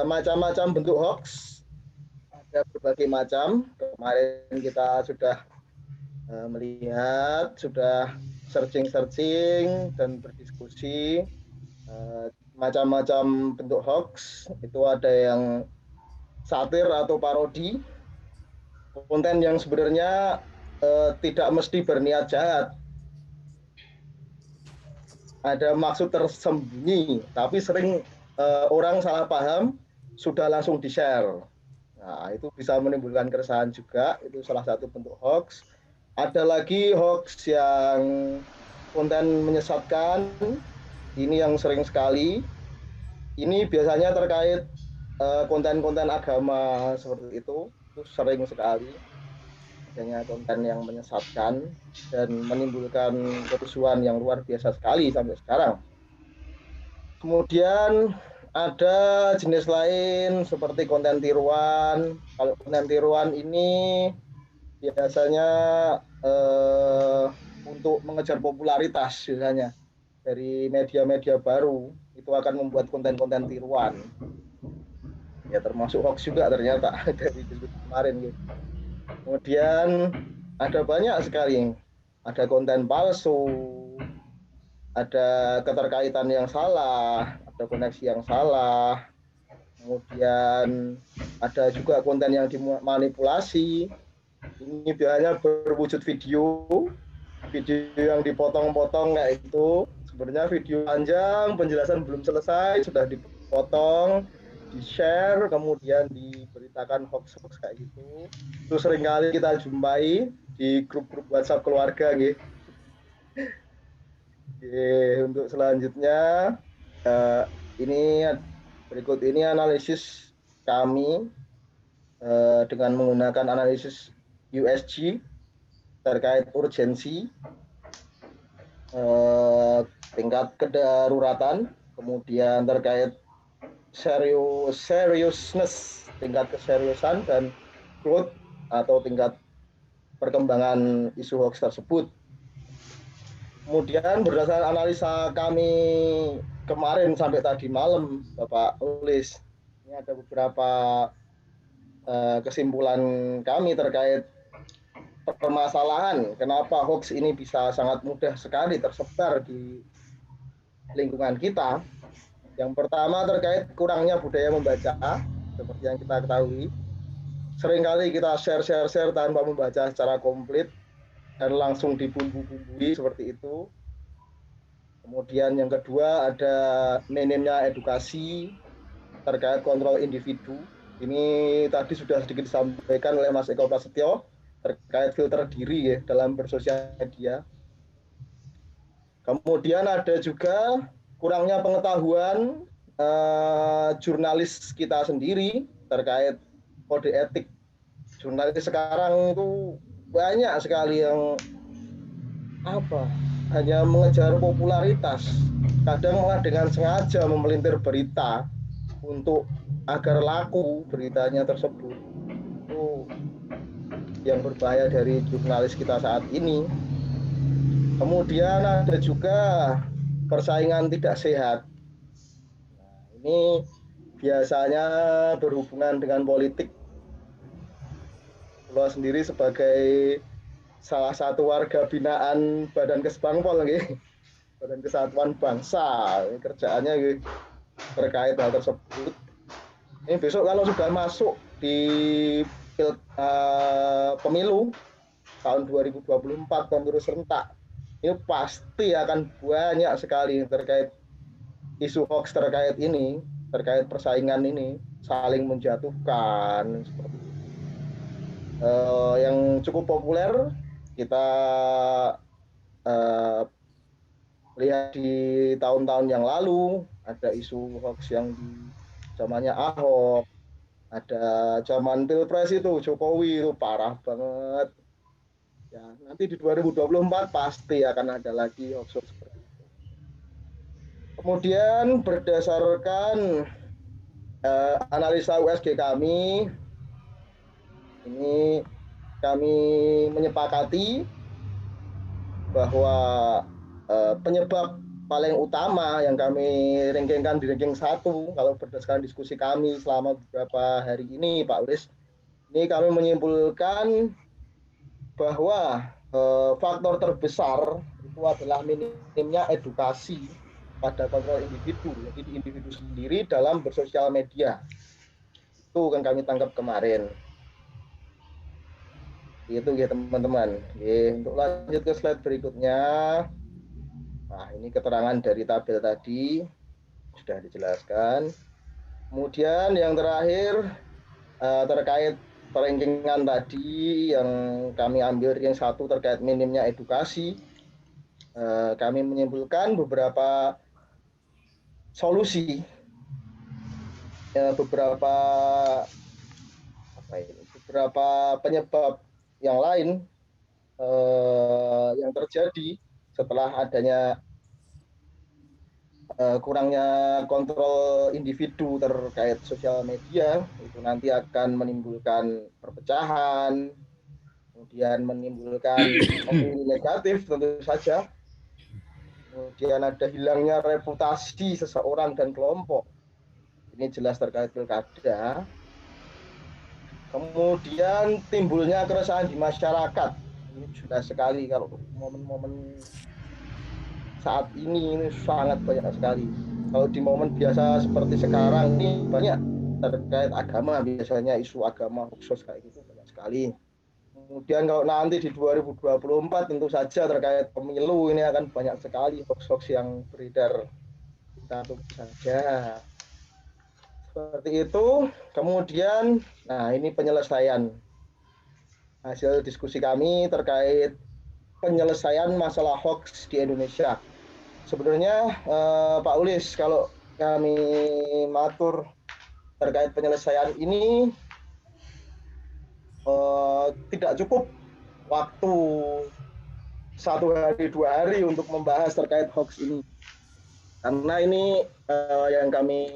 Macam-macam bentuk hoax, ada berbagai macam. Kemarin kita sudah melihat, sudah searching dan berdiskusi macam-macam bentuk hoax. Itu ada yang satir atau parodi, konten yang sebenarnya tidak mesti berniat jahat. Ada maksud tersembunyi, tapi sering orang salah paham, sudah langsung di-share. Nah, itu bisa menimbulkan keresahan juga, itu salah satu bentuk hoax. Ada lagi hoax yang konten menyesatkan, ini yang sering sekali. Ini biasanya terkait konten-konten agama seperti itu sering sekali. Adanya konten yang menyesatkan dan menimbulkan kerusuhan yang luar biasa sekali sampai sekarang. Kemudian ada jenis lain seperti konten tiruan. Kalau konten tiruan ini biasanya untuk mengejar popularitas biasanya dari media-media baru itu akan membuat konten-konten tiruan. Ya termasuk hoax juga ternyata dari kemarin gitu. Kemudian ada banyak sekali, ada konten palsu, ada keterkaitan yang salah, ada koneksi yang salah, kemudian ada juga konten yang dimanipulasi. Ini biasanya berwujud video yang dipotong-potong kayak itu. Sebenarnya video panjang, penjelasan belum selesai, sudah dipotong, di-share, kemudian diberitakan hoax-hoax kayak gitu. Itu seringkali kita jumpai di grup-grup WhatsApp keluarga gitu. Untuk selanjutnya ini berikut ini analisis kami dengan menggunakan analisis USG terkait urgensi, tingkat kedaruratan, kemudian terkait seriousness, tingkat keseriusan, dan growth atau tingkat perkembangan isu hoax tersebut. Kemudian berdasarkan analisa kami kemarin sampai tadi malam, Bapak Ulis, ini ada beberapa kesimpulan kami terkait permasalahan kenapa hoax ini bisa sangat mudah sekali tersebar di lingkungan kita. Yang pertama terkait kurangnya budaya membaca, seperti yang kita ketahui. Seringkali kita share tanpa membaca secara komplit dan langsung dibumbu-bumbui seperti itu. Kemudian yang kedua ada minimnya edukasi terkait kontrol individu. Ini tadi sudah sedikit disampaikan oleh Mas Eko Prasetyo terkait filter diri ya dalam bersosial media. Kemudian ada juga kurangnya pengetahuan jurnalis kita sendiri terkait kode etik. Jurnalis sekarang itu banyak sekali yang hanya mengejar popularitas, kadang malah dengan sengaja memelintir berita untuk agar laku beritanya tersebut. Itu yang berbahaya dari jurnalis kita saat ini. Kemudian ada juga persaingan tidak sehat. Nah, ini biasanya berhubungan dengan politik. Saya sendiri sebagai salah satu warga binaan Badan Kesbangpol, Badan Kesatuan Bangsa, ini kerjaannya terkait hal tersebut. Ini besok kalau sudah masuk di pemilu tahun 2024, pemilu serentak, ini pasti akan banyak sekali terkait isu hoax terkait ini, terkait persaingan ini, saling menjatuhkan seperti itu. Yang cukup populer kita lihat di tahun-tahun yang lalu, ada isu hoax yang di zamannya Ahok, ada zaman Pilpres itu Jokowi itu parah banget. Ya, nanti di 2024 pasti akan ada lagi hoax seperti itu. Kemudian berdasarkan analisa USG kami, ini kami menyepakati bahwa penyebab paling utama yang kami rankingkan di ranking 1 kalau berdasarkan diskusi kami selama beberapa hari ini, Pak Ulis, ini kami menyimpulkan bahwa faktor terbesar itu adalah minimnya edukasi pada kontrol individu, jadi di individu sendiri dalam bersosial media. Itu kan kami tangkap kemarin. Itu ya teman-teman. Untuk lanjut ke slide berikutnya. Nah, ini keterangan dari tabel tadi sudah dijelaskan. Kemudian yang terakhir terkait perankingan tadi yang kami ambil yang satu terkait minimnya edukasi. Kami menyimpulkan beberapa solusi, beberapa penyebab yang lain yang terjadi setelah adanya kurangnya kontrol individu terkait sosial media. Itu nanti akan menimbulkan perpecahan, kemudian menimbulkan opini negatif tentu saja. Kemudian ada hilangnya reputasi seseorang dan kelompok. Ini jelas terkait pilkada. Kemudian timbulnya keresahan di masyarakat. Ini jelas sekali kalau momen-momen saat ini sangat banyak sekali. Kalau di momen biasa seperti sekarang ini banyak terkait agama, biasanya isu agama, khusus kayak gitu banyak sekali. Kemudian kalau nanti di 2024 tentu saja terkait pemilu ini akan banyak sekali hoax-hoax yang beredar. Kita tunggu saja. Seperti itu. Kemudian, nah ini penyelesaian hasil diskusi kami terkait penyelesaian masalah hoax di Indonesia. Sebenarnya Pak Ulis, kalau kami matur terkait penyelesaian ini tidak cukup waktu 1 hari 2 hari untuk membahas terkait hoax ini, karena ini yang kami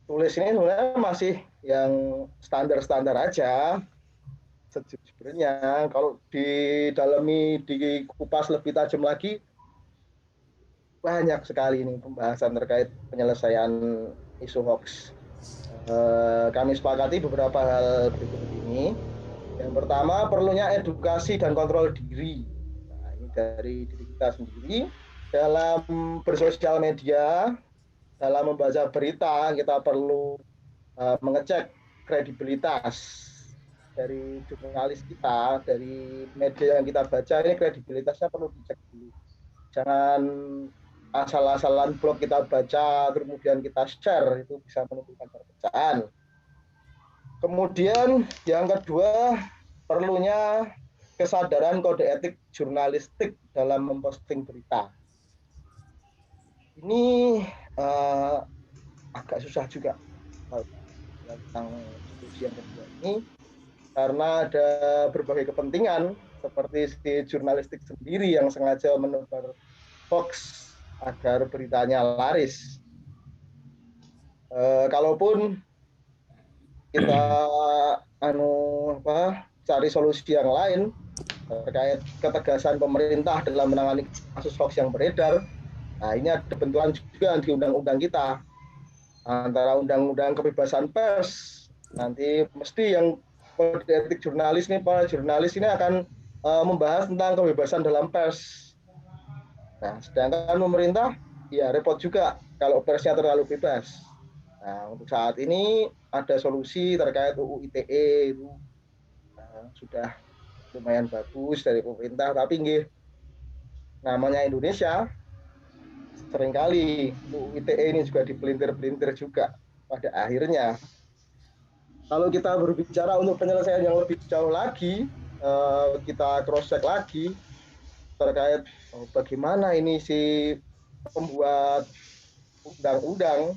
tulis ini sebenarnya masih yang standar-standar aja. Sejujurnya kalau didalami, dikupas lebih tajam lagi, banyak sekali ini pembahasan terkait penyelesaian isu hoax. Kami sepakati beberapa hal berikut ini. Yang pertama, perlunya edukasi dan kontrol diri. Nah, ini dari diri kita sendiri dalam bersosial media, dalam membaca berita. Kita perlu mengecek kredibilitas dari jurnalis kita, dari media yang kita baca, ini kredibilitasnya perlu dicek dulu. Jangan asal-asalan blog kita baca, kemudian kita share, itu bisa menimbulkan perpecahan. Kemudian yang kedua, perlunya kesadaran kode etik jurnalistik dalam memposting berita. Ini agak susah juga tentang diskusi yang kedua ini, karena ada berbagai kepentingan, seperti si jurnalistik sendiri yang sengaja menebar hoax agar beritanya laris. Kalaupun kita cari solusi yang lain terkait ketegasan pemerintah dalam menangani kasus hoax yang beredar, nah ini ada benturan juga di undang-undang kita antara undang-undang kebebasan pers. Nanti mesti yang kode etik jurnalis nih, para jurnalis ini akan membahas tentang kebebasan dalam pers. Nah, sedangkan pemerintah ya repot juga kalau persnya terlalu bebas. Nah, untuk saat ini ada solusi terkait UU ITE itu sudah lumayan bagus dari pemerintah, tapi namanya Indonesia seringkali UU ITE ini juga dipelintir-pelintir juga pada akhirnya. Kalau kita berbicara untuk penyelesaian yang lebih jauh lagi, kita cross check lagi terkait bagaimana ini si pembuat undang-undang,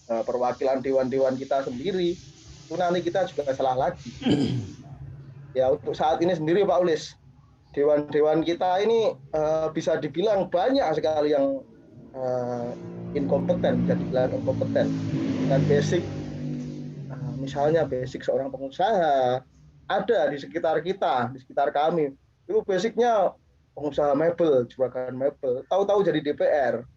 perwakilan dewan-dewan kita sendiri, itu nanti kita juga salah lagi. Ya untuk saat ini sendiri Pak Ulis, dewan-dewan kita ini bisa dibilang banyak sekali yang inkompeten, bisa dibilang inkompeten. Dan basic, misalnya basic seorang pengusaha, ada di sekitar kita, di sekitar kami, itu basicnya pengusaha mebel, juragan mebel, tahu-tahu jadi DPR.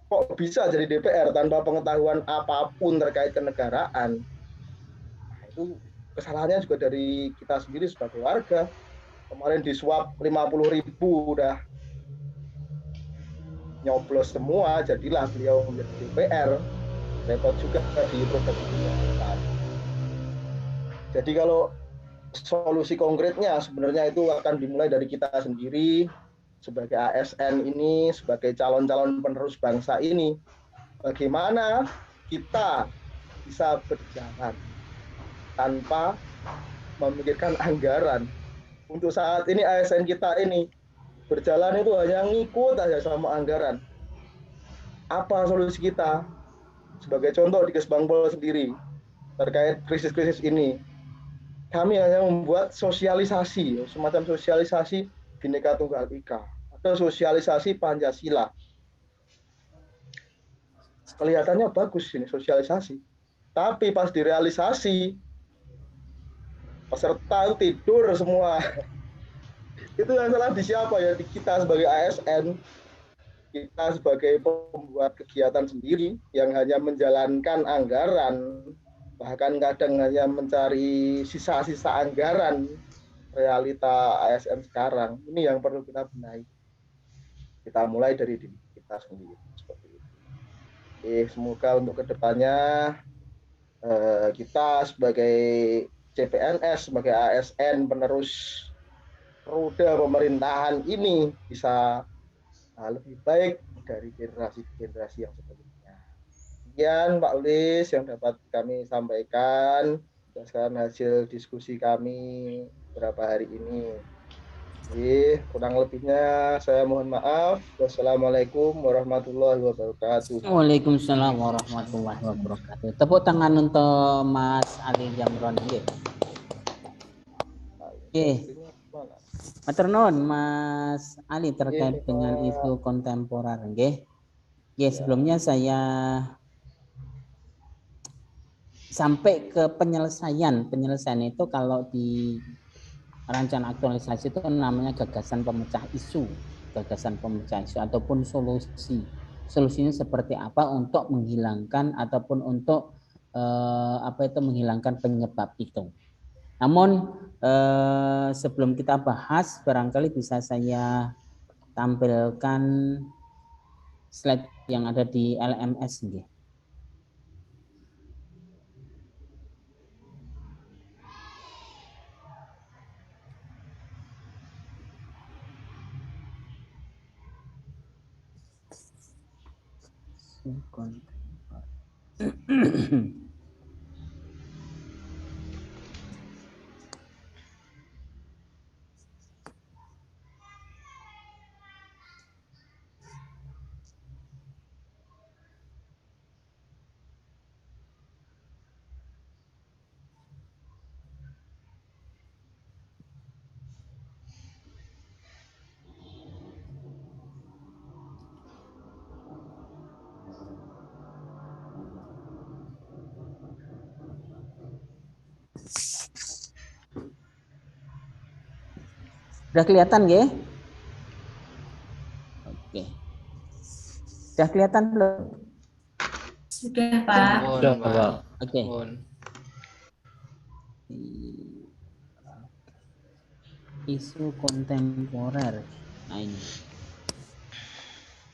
Kok bisa jadi DPR tanpa pengetahuan apapun terkait kenegaraan? Nah, itu kesalahannya juga dari kita sendiri sebagai warga. Kemarin disuap 50.000 udah nyoblos semua, jadilah beliau menjadi DPR. Repot juga di produk. Jadi kalau solusi konkretnya sebenarnya itu akan dimulai dari kita sendiri sebagai ASN ini, sebagai calon-calon penerus bangsa ini. Bagaimana kita bisa berjalan tanpa memikirkan anggaran. Untuk saat ini ASN kita ini berjalan itu hanya ngikut aja sama anggaran. Apa solusi kita? Sebagai contoh di Kesbangpol sendiri terkait krisis-krisis ini, kami hanya membuat sosialisasi, semacam sosialisasi Bhinneka Tunggal Ika atau sosialisasi Pancasila. Kelihatannya bagus ini sosialisasi, tapi pas direalisasi peserta itu tidur semua. Itu yang salah di siapa ya? Di kita sebagai ASN, kita sebagai pembuat kegiatan sendiri yang hanya menjalankan anggaran, bahkan kadang hanya mencari sisa-sisa anggaran. Realita ASN sekarang ini yang perlu kita benahi. Kita mulai dari diri kita sendiri seperti itu. Semoga untuk kedepannya kita sebagai CPNS, sebagai ASN penerus roda pemerintahan ini bisa lebih baik dari generasi-generasi yang sebelumnya. Sekian Pak Ulis yang dapat kami sampaikan berdasarkan hasil diskusi kami beberapa hari ini. Jadi, kurang lebihnya saya mohon maaf. Wassalamualaikum warahmatullahi wabarakatuh. Waalaikumsalam warahmatullahi wabarakatuh. Tepuk tangan untuk Mas Ali Jamron. Oke. Matur nuwun Mas Ali terkait dengan isu kontemporer nggih. Sebelumnya saya sampai ke penyelesaian itu kalau di rancangan aktualisasi itu namanya gagasan pemecah isu ataupun solusi. Solusinya seperti apa untuk menghilangkan ataupun untuk menghilangkan penyebab itu. Namun sebelum kita bahas, barangkali bisa saya tampilkan slide yang ada di LMS nggih. Sudah kelihatan nggih? Oke. Sudah kelihatan belum? Sudah, Pak. Sudah, Pak. Oke. Isu kontemporer. Nah ini.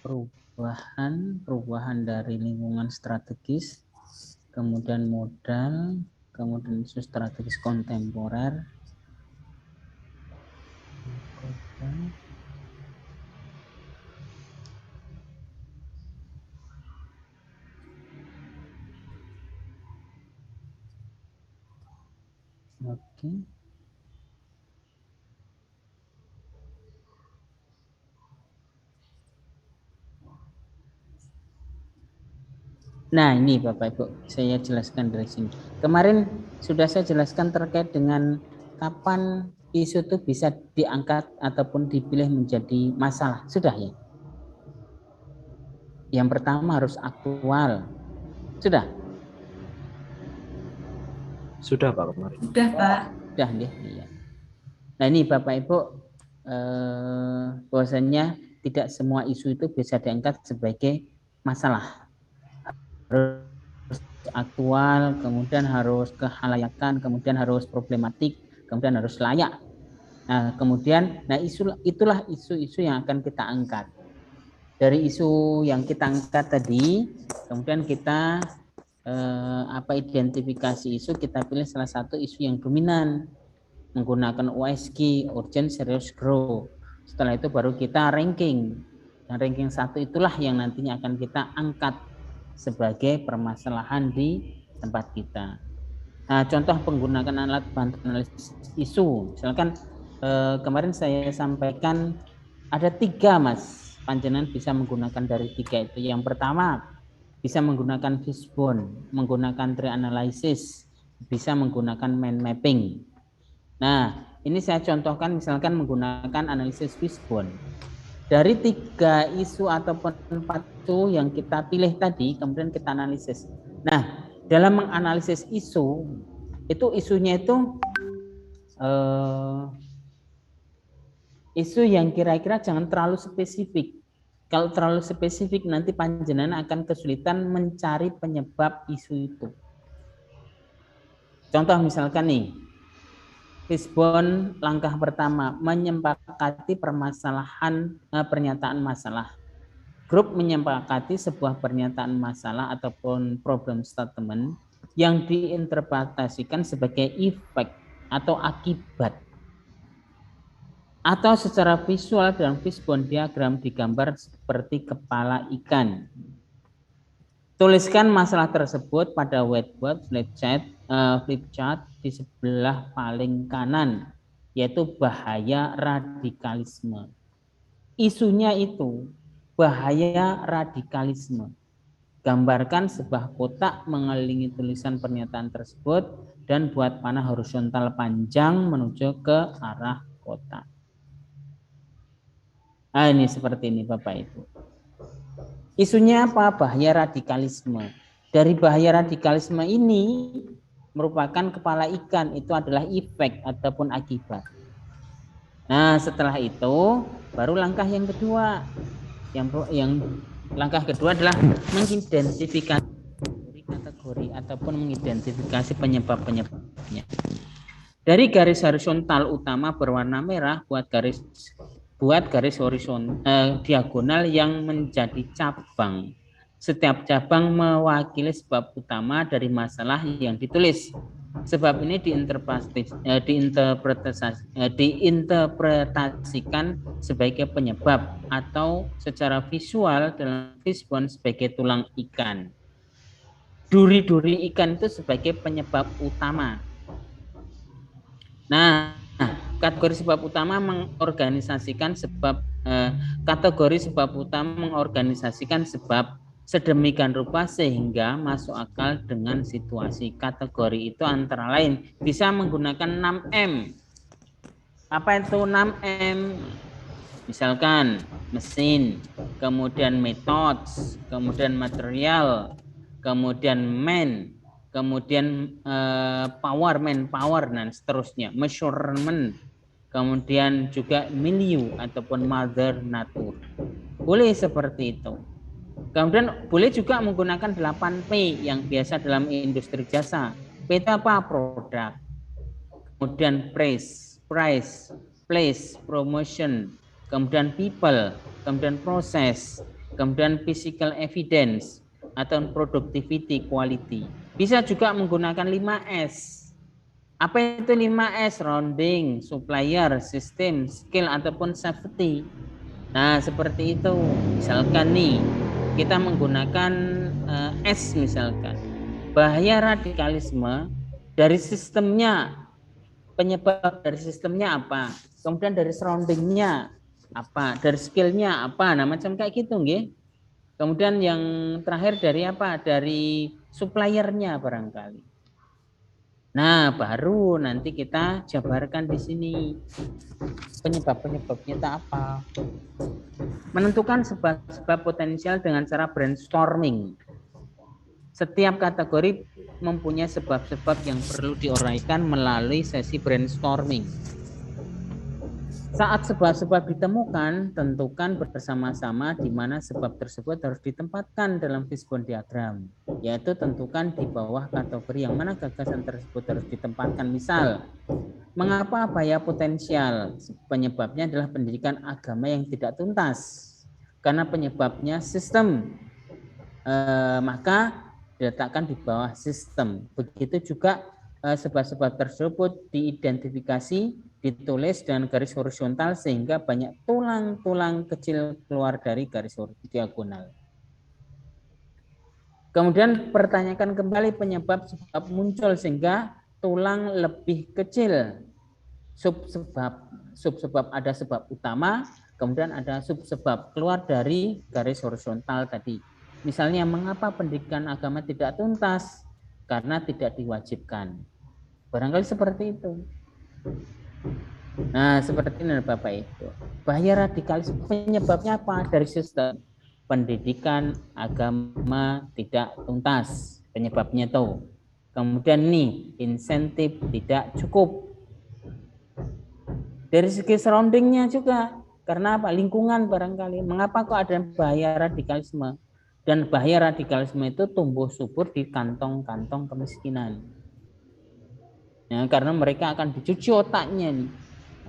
Perubahan dari lingkungan strategis, kemudian modal, kemudian isu strategis kontemporer. Oke. Nah, ini Bapak Ibu, saya jelaskan dari sini. Kemarin sudah saya jelaskan terkait dengan kapan isu itu bisa diangkat ataupun dipilih menjadi masalah. Sudah ya? Yang pertama harus aktual. Sudah? Sudah Pak kemarin. Sudah, Pak. Sudah ya. Iya. Nah ini Bapak Ibu, bahwasanya tidak semua isu itu bisa diangkat sebagai masalah. Harus aktual, kemudian harus kehalayakan, kemudian harus problematik, kemudian harus layak. Nah, kemudian itulah isu-isu yang akan kita angkat. Dari isu yang kita angkat tadi, kemudian kita identifikasi isu, kita pilih salah satu isu yang dominan. menggunakan USG, urgent, serious, grow. Setelah itu baru kita ranking. Dan ranking 1 itulah yang nantinya akan kita angkat sebagai permasalahan di tempat kita. Nah, contoh penggunaan alat bantu analisis isu. Misalkan kemarin saya sampaikan ada 3, Mas. Panjenengan bisa menggunakan dari 3 itu. Yang pertama, bisa menggunakan fishbone, menggunakan tree analysis, bisa menggunakan mind mapping. Nah, ini saya contohkan misalkan menggunakan analisis fishbone. Dari 3 isu ataupun 4 isu yang kita pilih tadi, kemudian kita analisis. Nah, dalam menganalisis isu, itu isunya itu isu yang kira-kira jangan terlalu spesifik. Kalau terlalu spesifik nanti panjenengan akan kesulitan mencari penyebab isu itu. Contoh misalkan nih, fishbone langkah pertama menyepakati permasalahan pernyataan masalah. Grup menyepakati sebuah pernyataan masalah ataupun problem statement yang diinterpretasikan sebagai efek atau akibat. Atau secara visual dalam fishbone diagram digambar seperti kepala ikan. Tuliskan masalah tersebut pada whiteboard flip chart di sebelah paling kanan, yaitu bahaya radikalisme. Isunya itu bahaya radikalisme. Gambarkan sebuah kotak mengelilingi tulisan pernyataan tersebut dan buat panah horizontal panjang menuju ke arah kotak. Nah, ini seperti ini Bapak Ibu. Isunya apa? Bahaya radikalisme. Dari bahaya radikalisme ini merupakan kepala ikan, itu adalah efek ataupun akibat. Nah, setelah itu baru langkah yang kedua. Yang langkah kedua adalah mengidentifikasi kategori ataupun mengidentifikasi penyebab-penyebabnya. Dari garis horizontal utama berwarna merah buat garis horizontal diagonal yang menjadi cabang. Setiap cabang mewakili sebab utama dari masalah yang ditulis. Sebab ini diinterpretasikan sebagai penyebab atau secara visual dalam fishbone sebagai tulang ikan. Duri-duri ikan itu sebagai penyebab utama. Nah, kategori sebab utama mengorganisasikan sebab sedemikian rupa sehingga masuk akal dengan situasi. Kategori itu antara lain bisa menggunakan 6M. Apa itu 6M? Misalkan mesin, kemudian methods, kemudian material, kemudian man, kemudian manpower dan seterusnya, measurement, kemudian juga milieu ataupun mother nature. Boleh seperti itu. Kemudian boleh juga menggunakan 8P yang biasa dalam industri jasa. P itu apa? Produk. Kemudian price, place, promotion, kemudian people, kemudian process, kemudian physical evidence atau productivity, quality. Bisa juga menggunakan 5S. Apa itu 5S? Rounding, supplier, system, skill ataupun safety. Nah, seperti itu. Misalkan nih, kita menggunakan S misalkan. Bahaya radikalisme dari sistemnya, penyebab dari sistemnya apa? Kemudian dari surroundingnya apa? Dari skillnya apa? Nah, macam kayak gitu, nggih. Kemudian yang terakhir dari apa? Dari suppliernya barangkali. Nah, baru nanti kita jabarkan di sini penyebab-penyebabnya itu apa. Menentukan sebab-sebab potensial dengan cara brainstorming. Setiap kategori mempunyai sebab-sebab yang perlu diuraikan melalui sesi brainstorming. Saat sebab-sebab ditemukan, tentukan bersama-sama di mana sebab tersebut harus ditempatkan dalam fishbone diagram, yaitu tentukan di bawah kategori yang mana gagasan tersebut harus ditempatkan. Misal, mengapa bahaya potensial? Penyebabnya adalah pendidikan agama yang tidak tuntas. Karena penyebabnya sistem, maka diletakkan di bawah sistem. Begitu juga sebab-sebab tersebut diidentifikasi, ditulis dengan garis horizontal sehingga banyak tulang-tulang kecil keluar dari garis diagonal. Kemudian pertanyakan kembali penyebab sebab muncul sehingga tulang lebih kecil. Sub-sebab ada sebab utama, kemudian ada sub-sebab keluar dari garis horizontal tadi. Misalnya mengapa pendidikan agama tidak tuntas? Karena tidak diwajibkan. Barangkali seperti itu. Nah, seperti ini Bapak Ibu. Bahaya radikalisme penyebabnya apa? Dari sistem pendidikan agama tidak tuntas. Penyebabnya itu. Kemudian nih, insentif tidak cukup. Dari segi surroundingnya juga. Karena apa? Lingkungan barangkali. Mengapa kok ada bahaya radikalisme? Dan bahaya radikalisme itu tumbuh subur di kantong-kantong kemiskinan. Ya, karena mereka akan dicuci otaknya nih.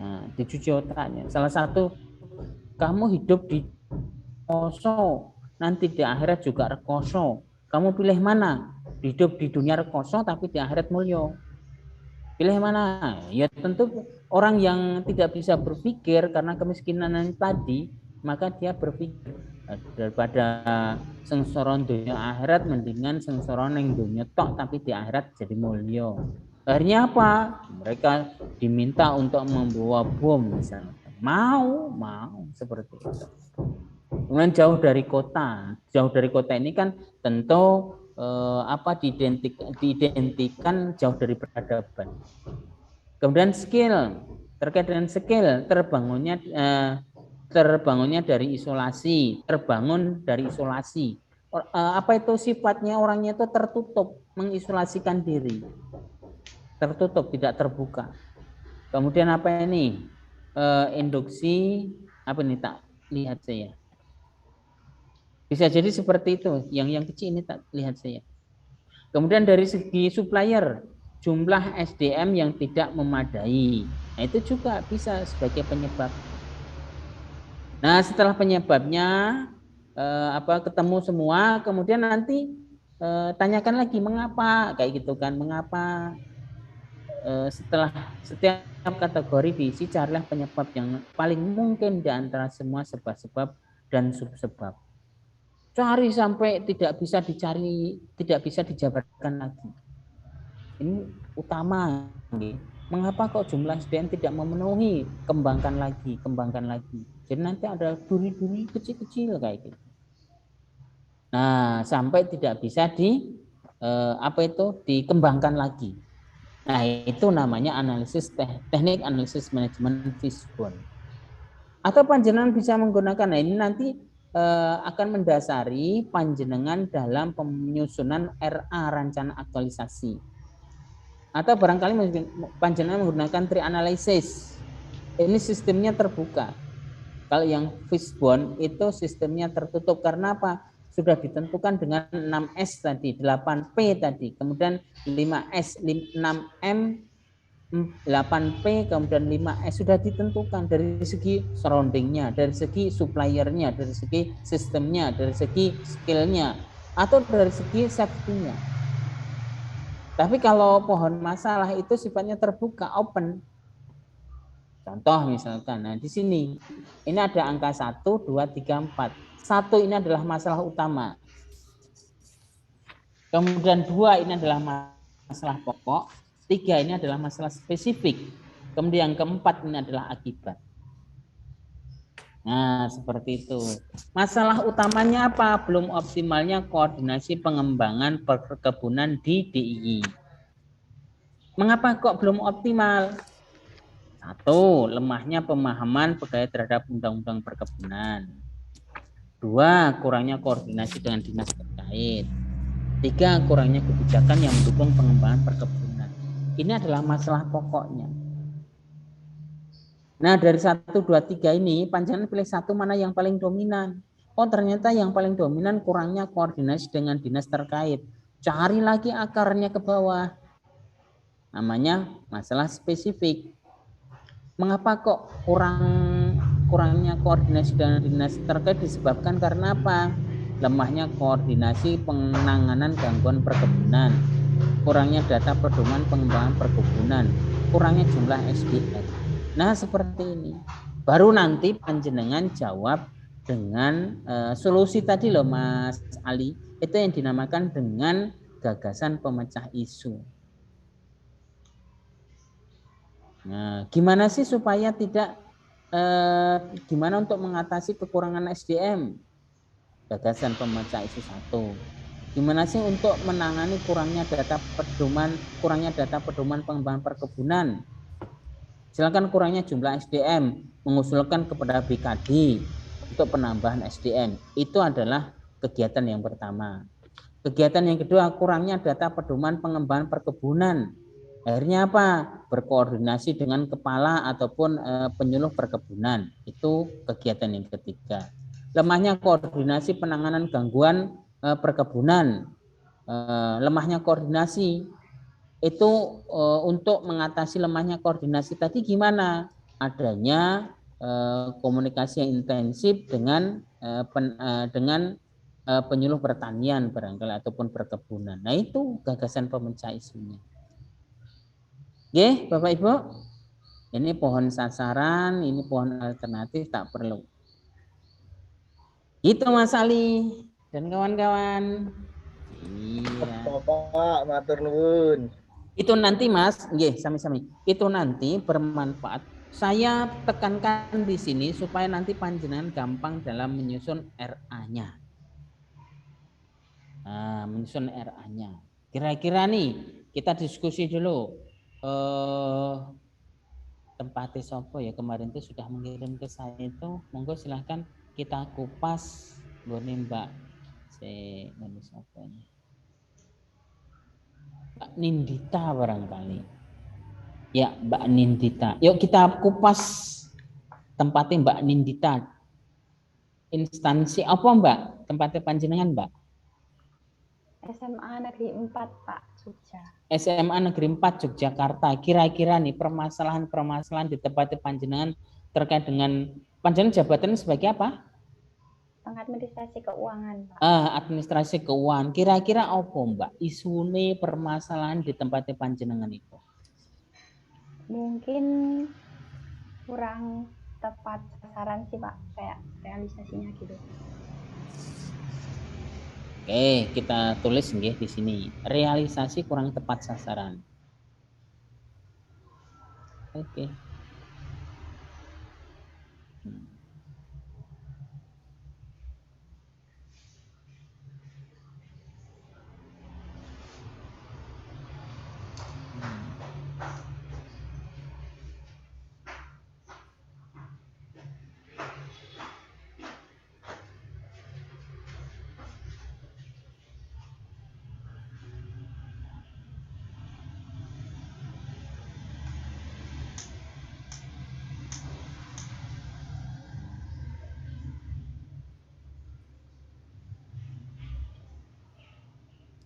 Nah, dicuci otaknya. Salah satu, kamu hidup di rekoso, nanti di akhirat juga rekoso. Kamu pilih mana? Hidup di dunia rekoso tapi di akhirat mulya. Pilih mana? Ya tentu orang yang tidak bisa berpikir karena kemiskinan tadi, maka dia berpikir daripada sengsoron dunia akhirat mendingan sengsoron yang dunia tok tapi di akhirat jadi mulya. Akhirnya apa? Mereka diminta untuk membawa bom misalnya. Mau seperti itu. Kemudian jauh dari kota. Jauh dari kota ini kan tentu diidentikan jauh dari peradaban. Kemudian skill, terkait dengan skill, terbangunnya dari isolasi, terbangun dari isolasi. Apa itu sifatnya? Orangnya itu tertutup, mengisolasikan diri. Tertutup, tidak terbuka. Kemudian apa ini? Induksi, apa ini tak lihat saya. Bisa jadi seperti itu, yang kecil ini tak lihat saya. Kemudian dari segi supplier, jumlah SDM yang tidak memadai. Nah, itu juga bisa sebagai penyebab. Nah, setelah penyebabnya ketemu semua, kemudian nanti tanyakan lagi mengapa kayak gitu kan, mengapa setelah setiap kategori diisi, carilah penyebab yang paling mungkin di antara semua sebab-sebab dan sub-sebab. Cari sampai tidak bisa dijabarkan lagi. Ini utama. Mengapa kok jumlah SDM tidak memenuhi? Kembangkan lagi. Jadi nanti ada duri-duri kecil-kecil kayak gitu. Nah, sampai tidak bisa dikembangkan lagi. Nah, itu namanya teknik analisis manajemen Fishbone. Atau panjenengan bisa menggunakan, nah ini nanti akan mendasari panjenengan dalam penyusunan RA, rencana aktualisasi. Atau barangkali panjenengan menggunakan tree analysis. Ini sistemnya terbuka. Kalau yang Fishbone itu sistemnya tertutup karena apa? Sudah ditentukan dengan 6S tadi, 8P tadi, kemudian 5S, 6M, 8P, kemudian 5S sudah ditentukan dari segi surroundingnya, dari segi suppliernya, dari segi sistemnya, dari segi skillnya, atau dari segi safety-nya. Tapi kalau pohon masalah itu sifatnya terbuka, open. Contoh misalkan, nah di sini ini ada angka 1, 2, 3, 4. 1 ini adalah masalah utama. Kemudian 2 ini adalah masalah pokok. 3 ini adalah masalah spesifik. Kemudian yang keempat ini adalah akibat. Nah, seperti itu. Masalah utamanya apa? Belum optimalnya koordinasi pengembangan perkebunan di DIY. Mengapa kok belum optimal? 1, lemahnya pemahaman pegawai terhadap undang-undang perkebunan. 2, kurangnya koordinasi dengan dinas terkait. 3, kurangnya kebijakan yang mendukung pengembangan perkebunan. Ini adalah masalah pokoknya. Nah, dari 1, 2, 3 ini, panjenengan pilih satu mana yang paling dominan. Oh, ternyata yang paling dominan kurangnya koordinasi dengan dinas terkait. Cari lagi akarnya ke bawah. Namanya masalah spesifik. Mengapa kok kurangnya koordinasi dengan dinas terkait? Disebabkan karena apa? Lemahnya koordinasi penanganan gangguan perkebunan. kurangnya data pedoman pengembangan perkebunan, kurangnya jumlah SDM. Nah, seperti ini. Baru nanti panjenengan jawab dengan solusi tadi loh Mas Ali. Itu yang dinamakan dengan gagasan pemecah isu. Nah, gimana sih supaya tidak gimana untuk mengatasi kekurangan SDM? Gagasan pemecah isu 1. Gimana sih untuk menangani kurangnya data pedoman pengembangan perkebunan? Silakan kurangnya jumlah SDM, mengusulkan kepada BKD untuk penambahan SDM. Itu adalah kegiatan yang pertama. Kegiatan yang kedua, kurangnya data pedoman pengembangan perkebunan. Akhirnya apa? Berkoordinasi dengan kepala ataupun penyuluh perkebunan. Itu kegiatan yang ketiga. Lemahnya koordinasi penanganan gangguan perkebunan. Lemahnya koordinasi itu untuk mengatasi lemahnya koordinasi tadi gimana? Adanya komunikasi yang intensif dengan penyuluh pertanian barangkali ataupun perkebunan. Nah, itu gagasan pemecah isunya. Oke, Bapak Ibu. Ini pohon sasaran, ini pohon alternatif tak perlu. Itu Mas Ali dan kawan-kawan. Iya. Bapak, matur nuwun. Itu nanti Mas, nggih, sami-sami. Itu nanti bermanfaat. Saya tekankan di sini supaya nanti panjenengan gampang dalam menyusun RA-nya. Nah, menyusun RA-nya. Kira-kira nih, kita diskusi dulu. Tempatnya sopo ya kemarin itu sudah mengirim ke saya itu. Monggo silahkan kita kupas. Gone Mbak. Mbak Nindita barangkali. Ya, Mbak Nindita. Yuk kita kupas tempatnya Mbak Nindita. Instansi apa Mbak? Tempatnya panjenengan Mbak? SMA Negeri 4 Pak, Jogja. SMA Negeri 4 Yogyakarta. Kira-kira nih permasalahan-permasalahan di tempatnya panjenengan terkait dengan panjenengan jabatan sebagai apa? Pengadministrasi keuangan Pak. Administrasi keuangan. Kira-kira apa Mbak? Isune permasalahan di tempatnya panjenengan itu? Mungkin kurang tepat sasaran sih Pak, kayak realisasinya gitu. Oke, kita tulis nggih di sini. Realisasi kurang tepat sasaran. Oke.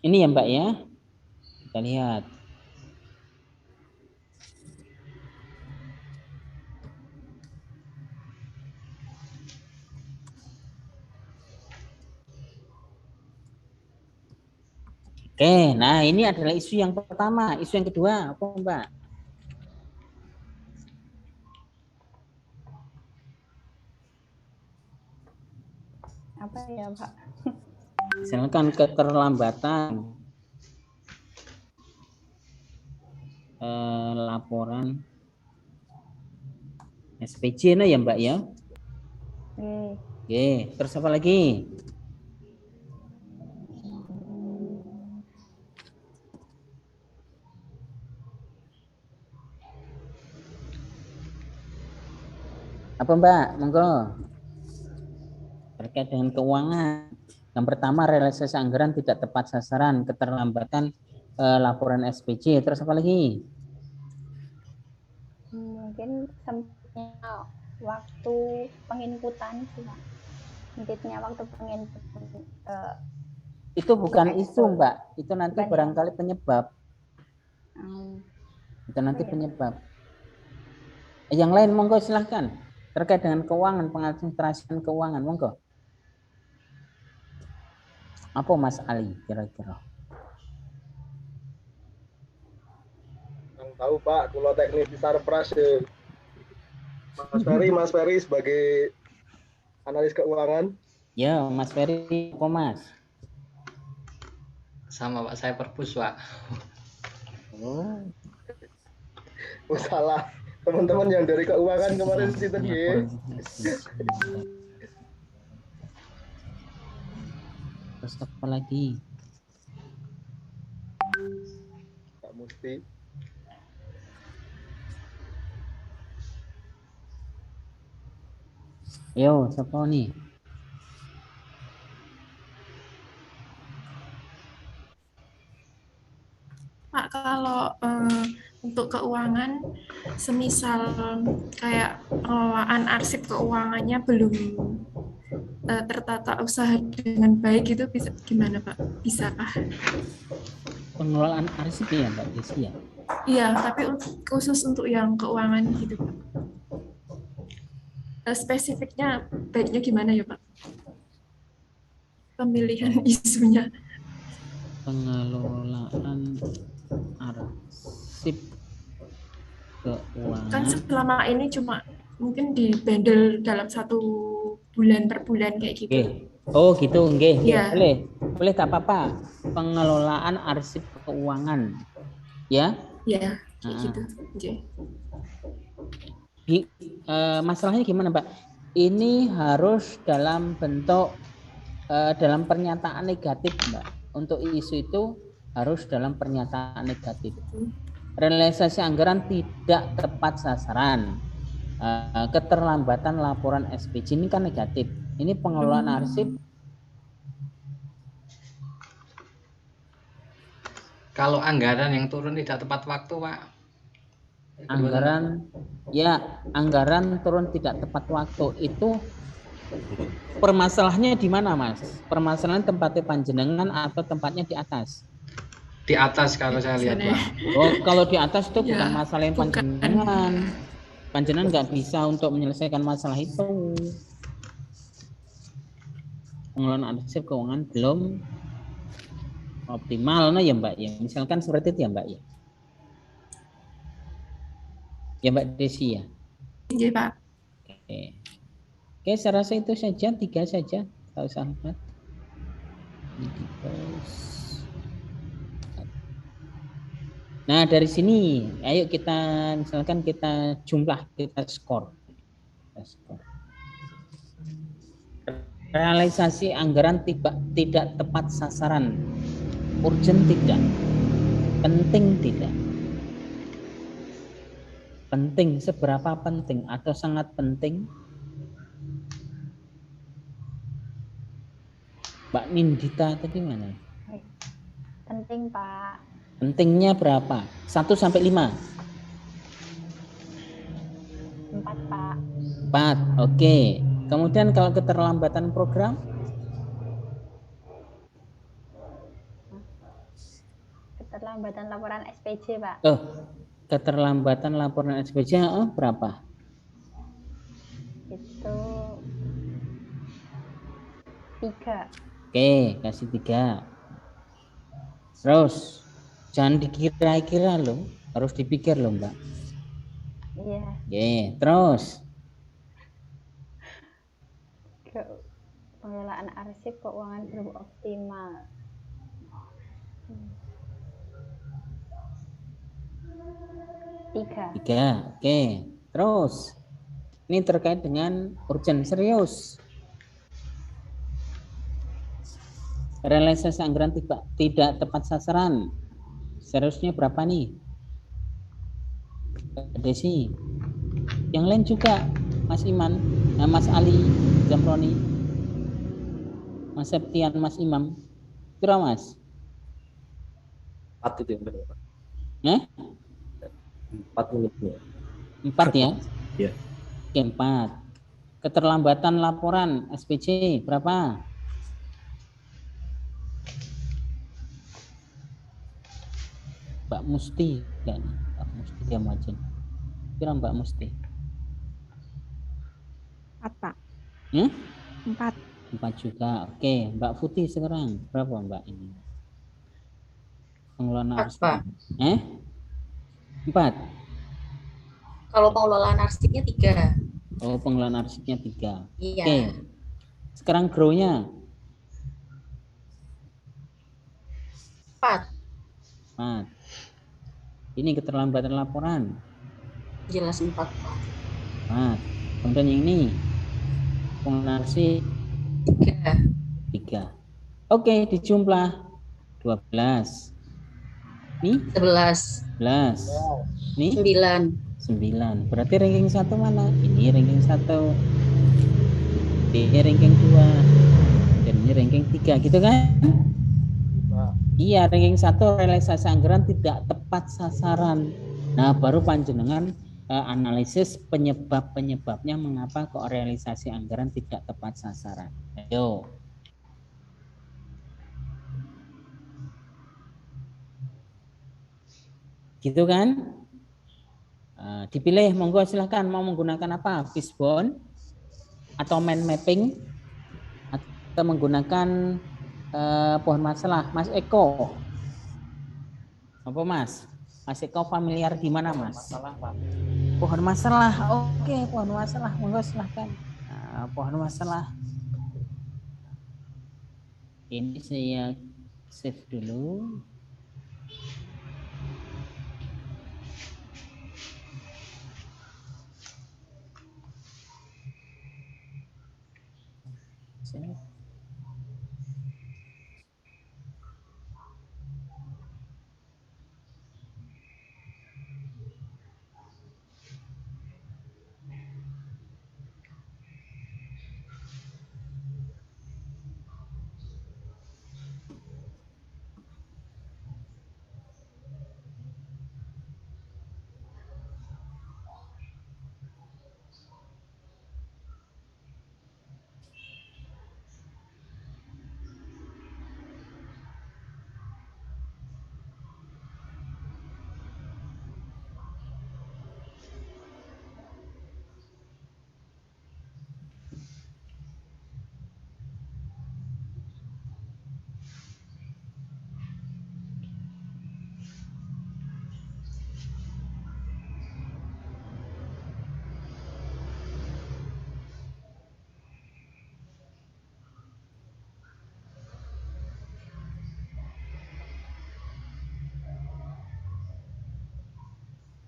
Ini ya Mbak ya. Kita lihat. Oke, nah ini adalah isu yang pertama. Isu yang kedua apa Mbak? Apa ya Pak? Misalkan keterlambatan laporan SPJ ya Mbak ya. Oke, terus apa lagi? Apa Mbak? Monggo. Terkait dengan keuangan. Yang pertama, realisasi anggaran tidak tepat sasaran, keterlambatan laporan SPJ. Terus apa lagi? Mungkin sempitnya waktu penginputan sih Pak. Sempitnya waktu penginputan. Itu bukan isu Mbak, itu nanti barangkali penyebab. Itu nanti penyebab. Yang lain monggo silahkan. Terkait dengan keuangan, pengadministrasian keuangan, monggo. Apa Mas Ali kira-kira? Tahu Pak, kulo teknis di Sarpras. Mas Ferry sebagai analis keuangan. Ya, Mas Ferry, apa Mas? Sama Pak, saya perpus Pak. Oh, Salah. Teman-teman yang dari keuangan kemarin situ dia. terus apa lagi? Pak Musti. Yo, siapa nih? Pak, kalau untuk keuangan, semisal kayak pengelolaan arsip keuangannya belum tertata usaha dengan baik, itu bisa gimana Pak? Bisakah? Pengelolaan arsip ya Mbak Desi ya? Iya, tapi khusus untuk yang keuangan gitu Pak. Spesifiknya baiknya gimana ya Pak? Pemilihan isunya. Pengelolaan arsip keuangan. Kan selama ini cuma mungkin dibandel dalam 1 bulan per bulan kayak gitu. Oke. Oh gitu, nggih. Iya. Boleh tak apa-apa. Pengelolaan arsip keuangan, ya? Ya, kayak gitu. Oke. Masalahnya gimana, Pak? Ini harus dalam bentuk dalam pernyataan negatif, Mbak. Untuk isu itu harus dalam pernyataan negatif. Realisasi anggaran tidak tepat sasaran. Keterlambatan laporan SPJ ini kan negatif. Ini pengelolaan arsip. Kalau anggaran yang turun tidak tepat waktu, Pak. Anggaran turun tidak tepat waktu itu permasalahannya di mana, Mas? Permasalahan tempatnya panjenengan atau tempatnya di atas? Di atas kalau saya lihat, Pak. Oh, kalau di atas itu bukan masalah yang panjenengan. Panjenengan nggak bisa untuk menyelesaikan masalah itu. Pengelolaan arsip keuangan belum optimal, nah ya Mbak ya. Misalkan seperti itu ya Mbak ya. Ya Mbak Desi ya. Iya Pak. Oke, saya rasa itu saja, 3 saja. Tak usah 4. Nah dari sini, ayo kita misalkan kita jumlah, kita skor. Realisasi anggaran tidak tepat sasaran, urgent tidak, penting tidak. Penting, seberapa penting atau sangat penting? Mbak Nindita tadi mana? Penting Pak. Pentingnya berapa? 1 sampai 5? 4 Pak. 4, oke. Kemudian kalau keterlambatan program? Keterlambatan laporan SPJ Pak. Oh, keterlambatan laporan SPJ berapa? Itu 3. Oke, kasih 3. Terus jangan dikira-kira loh, harus dipikir loh Mbak. Iya. Oke, terus Pengelolaan arsip keuangan belum optimal. 3. Oke. Terus ini terkait dengan urgent, serius. Realisasi anggaran tidak tepat sasaran. Seriusnya berapa nih? Desi. Yang lain juga, Mas Iman, Mas Ali, Jamroni, Mas Septian, Mas Imam. Kira Mas? 4 itu yang benar. 4 menitnya. 4 ya? Iya. Oke, 4. Keterlambatan laporan SPJ berapa? Mbak Musti kan? Mbak Musti dia macam. Kira Mbak Musti? 4 Pak. 4. 4 juga. Oke, Mbak Putih sekarang berapa Mbak ini? Pengelolaan arsip. 4. Kalau pengelolaan arsipnya 3. Oh, pengelolaan arsipnya 3. Iya. Oke. Sekarang grow-nya 4. 4. Ini keterlambatan laporan. Jelas 4. 4. Kemudian yang ini pengelolaan arsip 3. 3. Oke, dijumlah 12. Nih 11. 11. Nih 9. 9. Berarti ranking 1 mana? Ini ranking 1. Ini ranking 2. Dan ini ranking 3, gitu kan? Iya, ranking 1 realisasi anggaran tidak tepat sasaran. Nah, baru panjenengan analisis penyebab-penyebabnya mengapa kok realisasi anggaran tidak tepat sasaran. Ayo. Gitu kan? Dipilih, monggo silahkan mau menggunakan apa? Fishbone atau mind mapping atau menggunakan pohon masalah. Mas Eko, apa Mas? Mas Eko familiar di mana Mas? Masalah, Pak. Pohon masalah. Oke, pohon masalah, monggo silahkan. Pohon masalah. Ini saya save dulu. Save.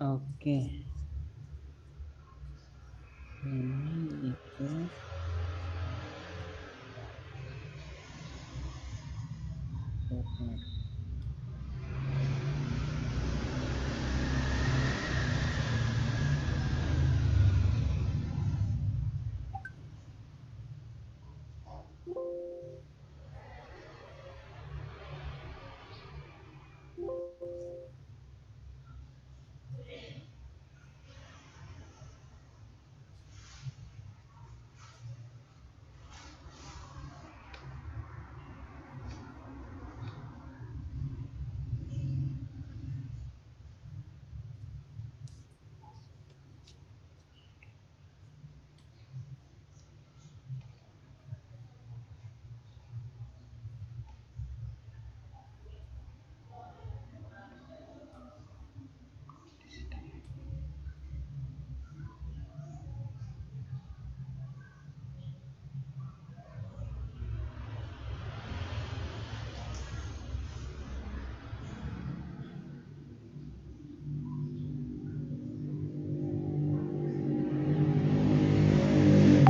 Oke. Ini itu. Oke.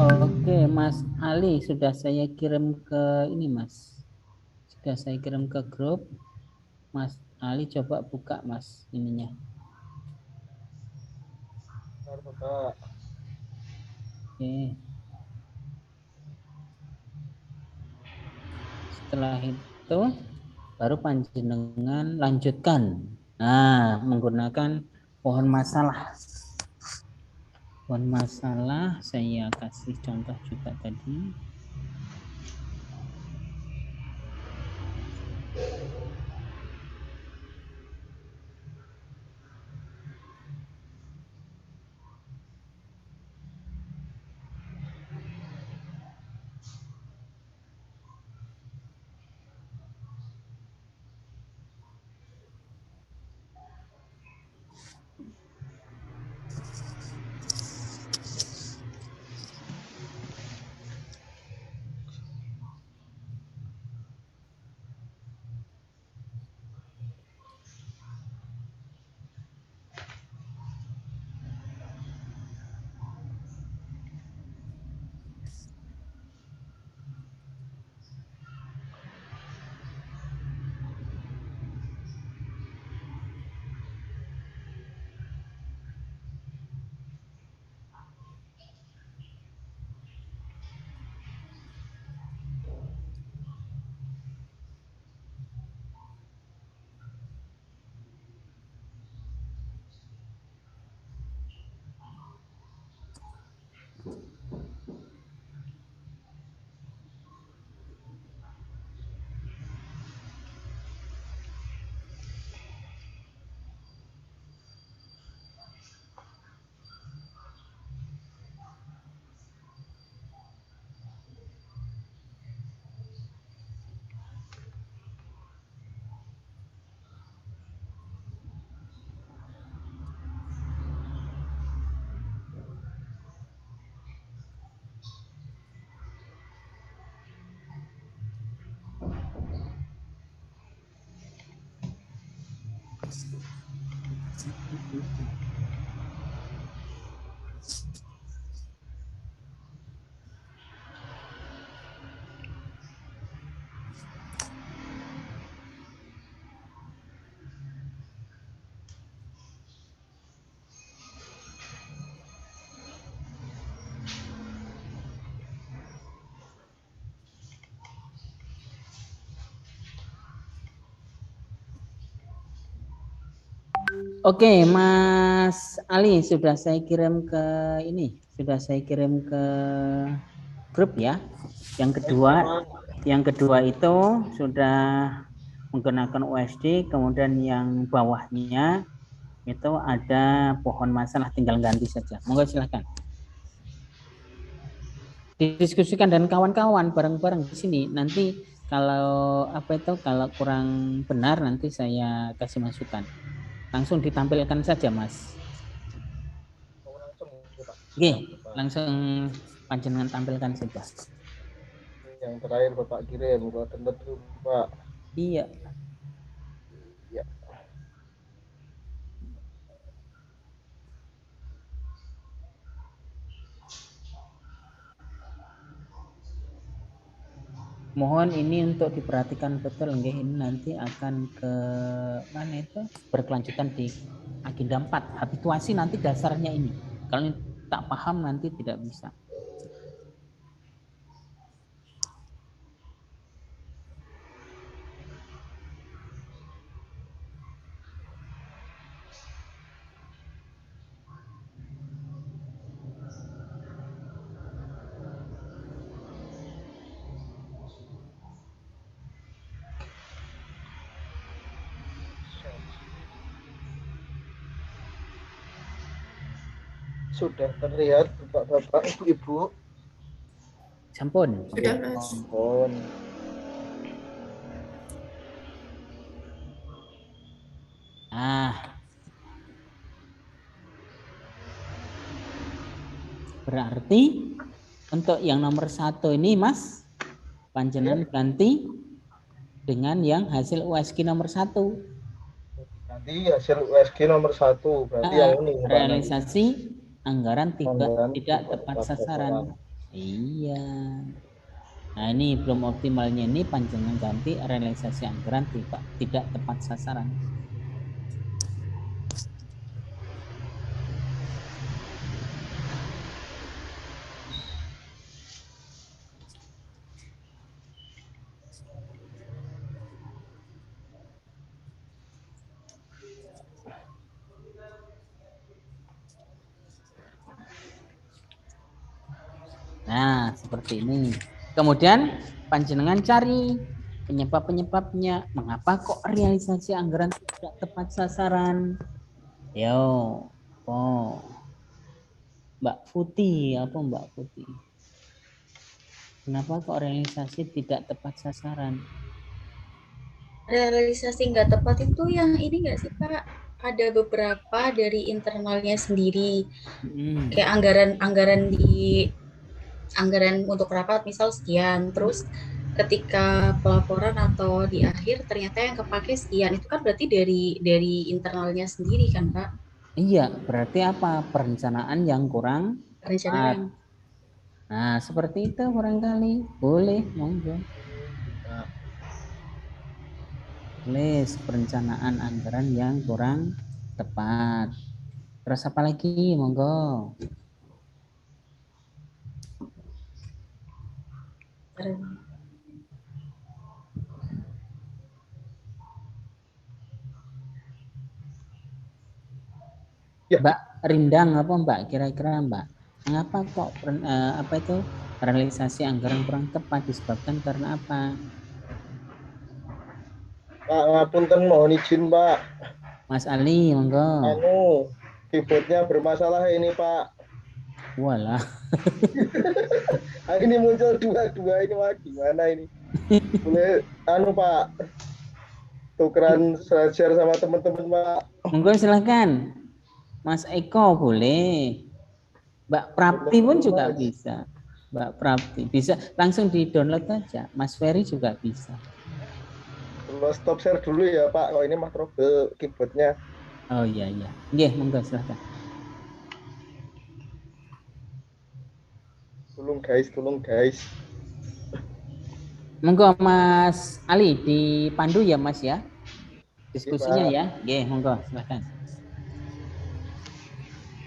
Oke, Mas Ali sudah saya kirim ke ini, Mas. Sudah saya kirim ke grup. Mas Ali coba buka, Mas, ininya. Oke. Setelah itu baru panjenengan lanjutkan. Nah, menggunakan pohon masalah. Pohon masalah saya kasih contoh juga tadi. Oke, Mas Ali sudah saya kirim ke grup ya. Yang kedua itu sudah menggunakan USD, kemudian yang bawahnya itu ada pohon masalah, tinggal ganti saja. Monggo silakan. Didiskusikan dan kawan-kawan bareng-bareng di sini. Nanti kalau kalau kurang benar nanti saya kasih masukan. Langsung ditampilkan saja, Mas. Oke, langsung panjenengan tampilkan saja. Yang terakhir Bapak kirim, gua tender dulu, Pak. Iya. Ya. Mohon ini untuk diperhatikan betul, nggih, ini nanti akan ke mana itu? Berkelanjutan di agenda 4. Habituasi nanti dasarnya ini. Kalau tak paham nanti tidak bisa. Sudah terlihat Bapak-bapak, Ibu-ibu? Sampun. Sudah, Mas. Sampun. Berarti untuk yang nomor 1 ini, Mas, panjenengan ganti dengan yang hasil USG nomor 1. Nanti hasil USG nomor 1 berarti yang ini. Realisasi anggaran tidak tepat sasaran. Iya. Nah, ini belum optimalnya, ini panjenengan ganti realisasi anggaran tidak tepat sasaran. Nah, seperti ini. Kemudian panjenengan cari penyebab-penyebabnya. Mengapa kok realisasi anggaran tidak tepat sasaran? Yo, Mbak Putih, Mbak Putih? Kenapa kok realisasi tidak tepat sasaran? Realisasi nggak tepat itu yang ini nggak sih, Pak? Ada beberapa dari internalnya sendiri. Kayak anggaran untuk rapat misal sekian, terus ketika pelaporan atau di akhir ternyata yang kepake sekian, itu kan berarti dari internalnya sendiri kan, Pak? Iya, berarti apa? Perencanaan yang kurang Perencanaan. Nah, seperti itu barangkali. Boleh, monggo. List perencanaan anggaran yang kurang tepat. Terus apa lagi, monggo? Mbak Rindang Mbak, kira-kira Mbak, mengapa kok realisasi anggaran kurang tepat, disebabkan karena apa? Pak, ngapunten, mohon izin, Pak. Mas Ali, monggo. Keyboardnya bermasalah ini, Pak. Walah. Ini muncul dua ini, Pak. Gimana ini? Boleh, Pak, tukeran share sama teman-teman, Pak. Monggo silakan. Mas Eko boleh. Mbak Prapti pun juga bisa. Mbak Prapti bisa langsung di-download aja. Mas Ferry juga bisa. Stop share dulu ya, Pak. Oh, ini mah trouble keyboardnya. Oh iya. Nggih, monggo silakan. Tolong guys. Monggo Mas Ali dipandu ya, Mas ya. Diskusinya ya. Nggih, monggo silakan.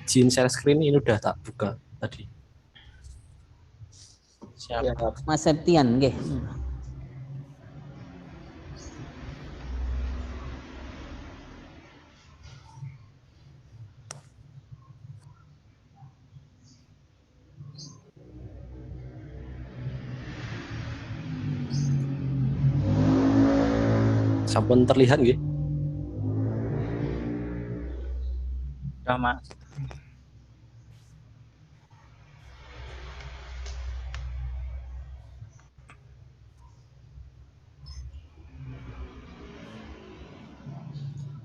Izin share screen ini udah tak buka tadi. Siap. Ya, Mas Septian, nggih. Sampun terlihat nggih? Ya, Mas.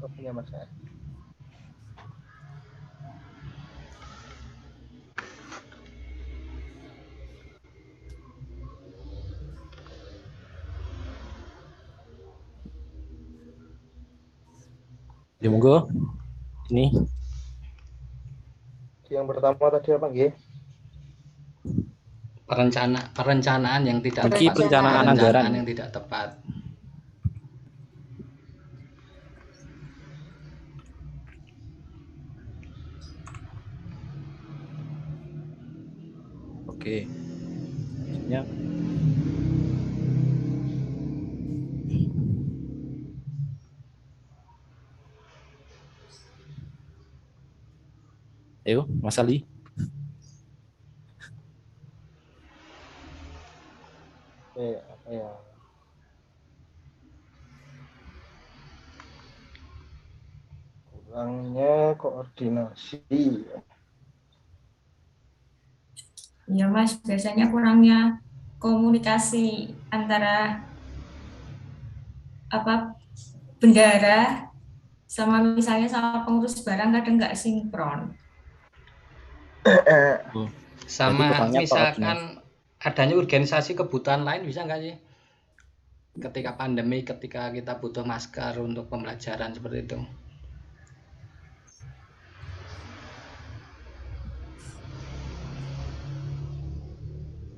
Oke, Mas. Ya monggo. Ini Yang pertama tadi apa nggih? Perencanaan yang tidak Niki tepat. perencanaan anggaran. Perencanaan yang tidak tepat. Oke. Ya. Ayo, Mas Ali. Apa ya? Kurangnya koordinasi. Iya Mas, biasanya kurangnya komunikasi antara bendara sama misalnya sama pengurus barang kadang nggak sinkron. Sama misalkan adanya organisasi kebutuhan lain bisa nggak sih? Ketika pandemi, ketika kita butuh masker untuk pembelajaran seperti itu.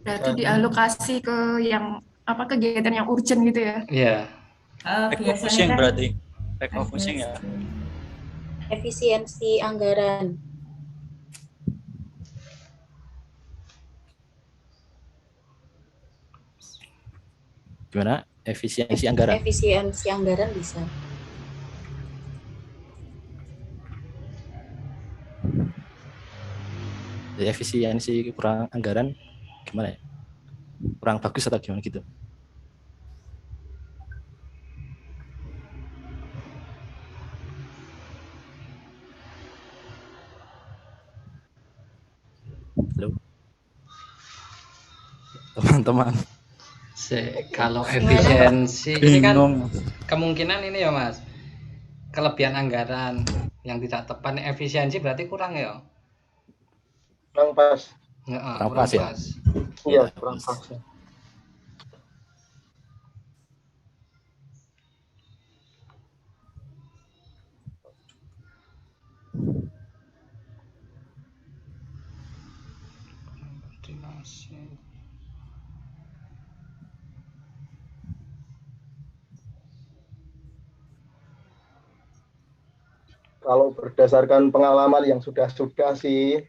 Berarti dialokasi ke yang kegiatan yang urgent gitu ya? Iya. Refocusing berarti. Refocusing ya. Efisiensi anggaran. Gimana? Efisiensi anggaran. Efisiensi anggaran bisa. Jadi efisiensi kurang anggaran gimana ya? Kurang bagus atau gimana gitu? Halo. Teman-teman. Kalau efisiensi ini kan kemungkinan ini ya Mas, kelebihan anggaran yang tidak tepat. Efisiensi berarti kurang ya? Kurang pas. Kurang pas ya? Iya, kurang pas ya. Kalau berdasarkan pengalaman yang sudah-sudah sih,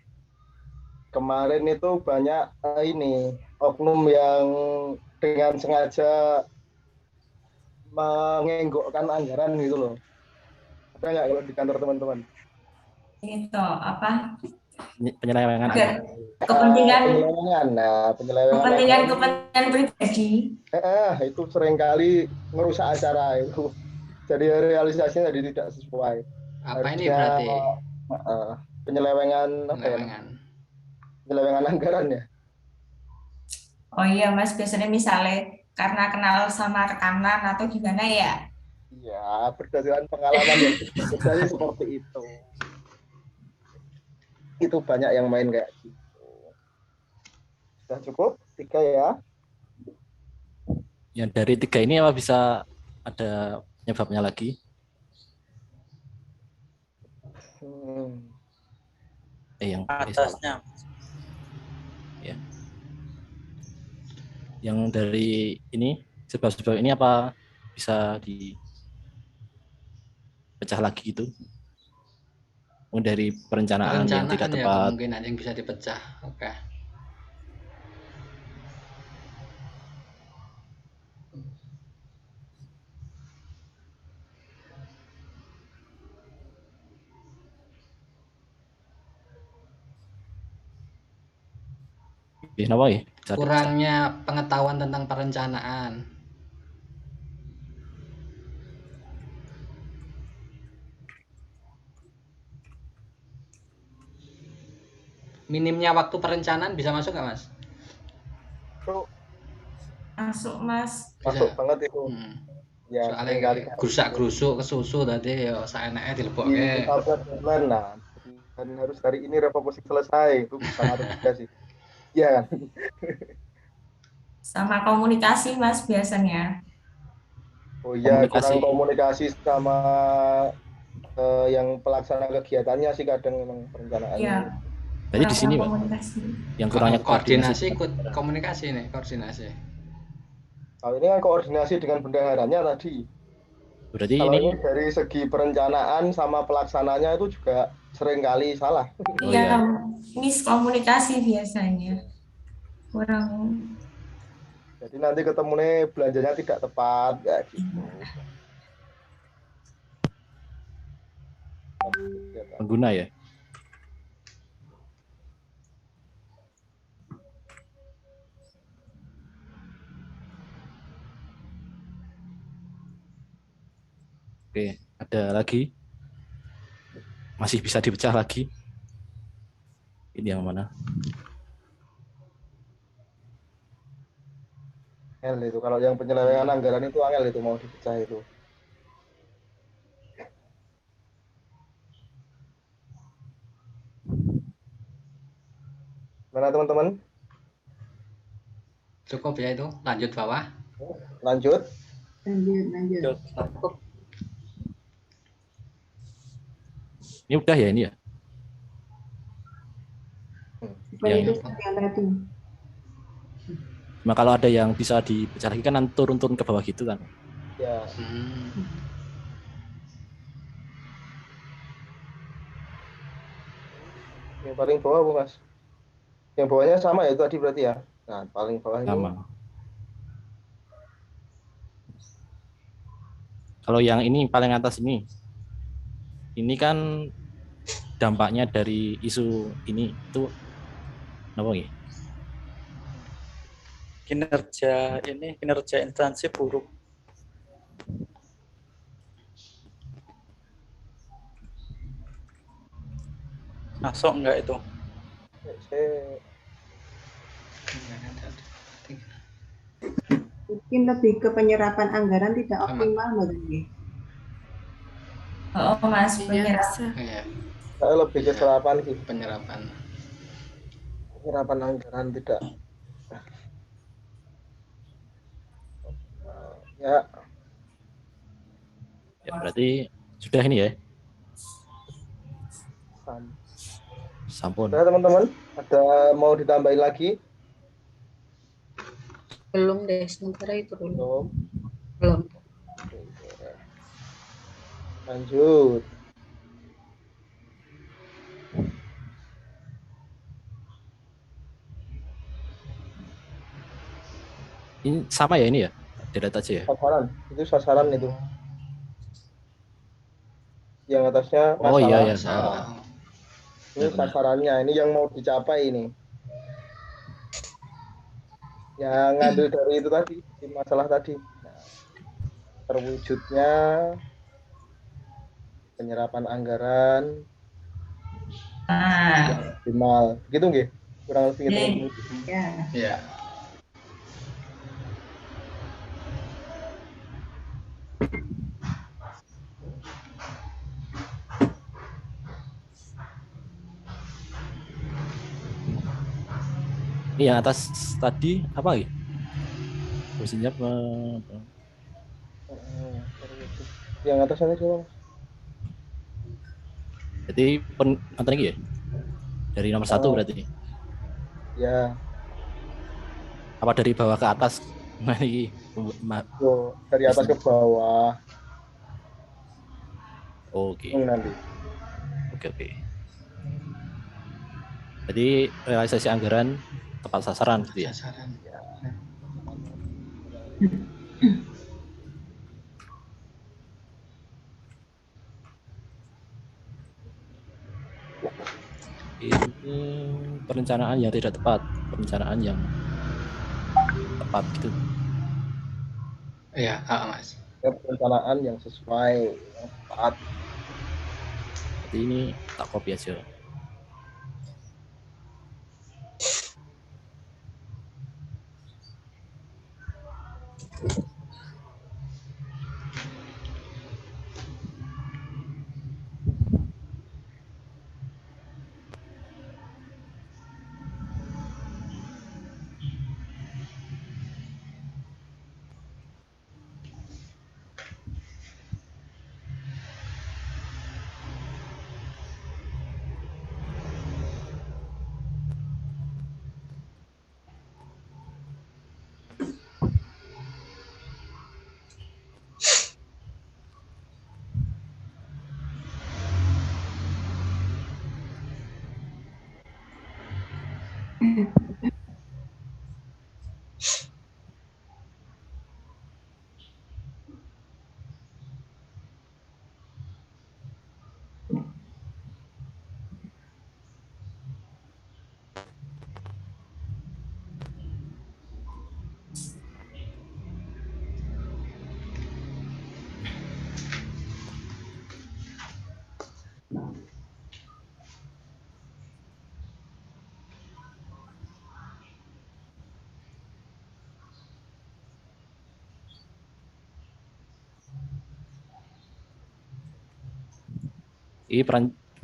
kemarin itu banyak ini oknum yang dengan sengaja mengenggokkan anggaran gitu loh. Ada nggak kalau di kantor teman-teman? Itu apa? Penyelewengan anggaran. Kepentingan. Kepentingan pribadi. Itu seringkali merusak acara itu. Jadi realisasinya jadi tidak sesuai. Apa ini berarti? Penyelewengan penyelewengan anggaran ya. Oh iya Mas, biasanya misalnya karena kenal sama rekanan atau gimana ya? Iya, berdasarkan pengalaman yang terjadi seperti itu. Itu banyak yang main kayak gitu. Sudah cukup? 3 ya? Yang dari 3 ini apa bisa ada penyebabnya lagi? Yang atasnya. Ya. Yang dari ini sebab-sebab ini apa bisa dipecah lagi gitu? Dari perencanaan yang tidak ya, tepat. kemungkinan yang bisa dipecah. Oke. Kenapa ya? Kurangnya pengetahuan tentang perencanaan. minimnya waktu perencanaan bisa masuk nggak Mas? Masuk Mas. Masuk Bisa. banget itu. Ya, Soalnya gerusak-gerusuk kesusu tadi ya saenake dilebokke. deadline, nah, dan harus hari ini reproposisi selesai, itu bisa ngaruh juga sih. Iya kan? Sama komunikasi Mas biasanya. Oh iya, Komunikasi. kurang komunikasi sama yang pelaksana kegiatannya sih kadang memang perencanaan. Iya. Jadi di sini Pak, komunikasi. yang kurangnya Koordinasi ikut komunikasi nih, koordinasi. Kalau ini kan koordinasi dengan bendaharanya tadi. Berarti Kalau ini ini dari segi perencanaan sama pelaksananya itu juga seringkali salah. Iya, miskomunikasi biasanya. Kurang. Jadi nanti ketemunya belanjanya tidak tepat, ya gitu. pengguna ya. Oke, ada lagi? Masih bisa dipecah lagi? Ini yang mana? Angel itu, kalau yang penyelewengan anggaran itu angel itu mau dipecah itu. Mana teman-teman? Cukup ya itu, lanjut bawah. Lanjut. Lanjut. Ini udah ya ini ya? Nah, kalau ada yang bisa dipecah lagi kan nanti turun-turun ke bawah gitu kan? Ya. Yang paling bawah Bu Mas? Yang bawahnya sama ya itu tadi berarti ya? Nah, paling bawah ini. Sama. Kalau yang ini paling atas ini kan dampaknya dari isu ini itu apa ya? Kinerja instansi buruk. Masuk enggak itu? Mungkin lebih ke penyerapan anggaran tidak optimal Mbak. Oh Mas, penyerapan. Iya. Saya lebih ke serapan sih. Penyerapan anggaran tidak. Ya. Ya berarti sudah ini ya. Sampun. Nah teman-teman, ada mau ditambahin lagi? Belum deh, sementara itu dulu. Belum. Lanjut. Ini sama ya ini ya? Dilihat aja ya. Sasaran, itu sasaran itu. Yang atasnya Oh iya ya. Ini sasarannya, ini yang mau dicapai ini. Yang ngambil dari itu tadi, masalah tadi. Nah, terwujudnya penyerapan anggaran yang optimal. Begitu nggih? Kurang lebih gitu. Ya. Ini yang atas tadi apa ya? Fungsinya yang atas sana coba. Jadi nonton lagi ya? Dari nomor 1 berarti. Ya. Apa dari bawah ke atas? Dari atas ke bawah. Oke. Nanti. Oke. Jadi realisasi anggaran tepat sasaran gitu ya. Ini perencanaan yang tidak tepat, perencanaan yang tepat gitu. Iya, Mas. Perencanaan yang sesuai, yang tepat. Jadi ini tak copy aja.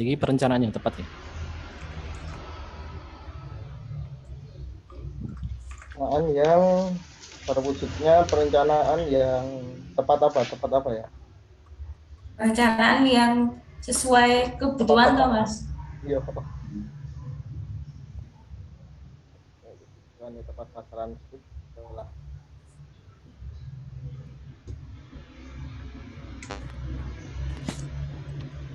Ini perencanaan yang tepat ya. Perencanaan yang terwujudnya perencanaan yang tepat apa ya? Perencanaan yang sesuai kebutuhan toh Mas. Iya. Yang tepat sasaran lah.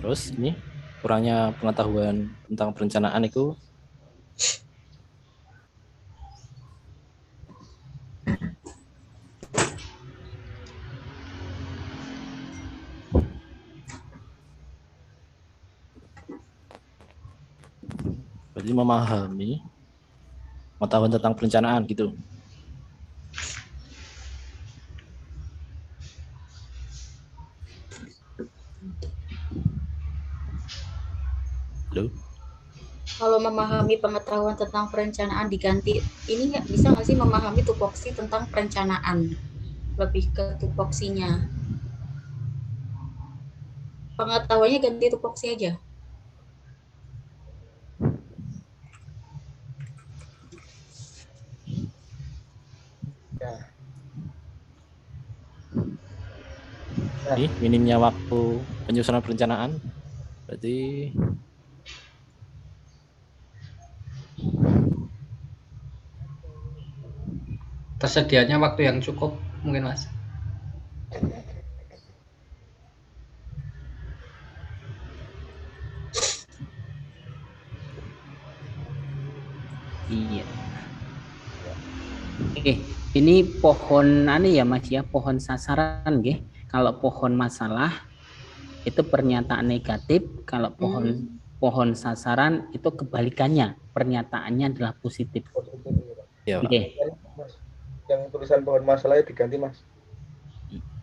Terus ini kurangnya pengetahuan tentang perencanaan itu berarti memahami pengetahuan tentang perencanaan gitu. Halo? Kalau memahami pengetahuan tentang perencanaan diganti, ini bisa nggak sih memahami tupoksi tentang perencanaan? Lebih ke tupoksinya. Pengetahuannya ganti tupoksi aja. Ya. Ini minimnya waktu penyusunan perencanaan berarti Tersedianya waktu yang cukup mungkin Mas. Iya. Oke, ini pohon ya Mas ya, pohon sasaran nggih. Kalau pohon masalah itu pernyataan negatif, kalau pohon sasaran itu kebalikannya, pernyataannya adalah positif. Ya, Oke. Yang tulisan pohon masalahnya diganti Mas.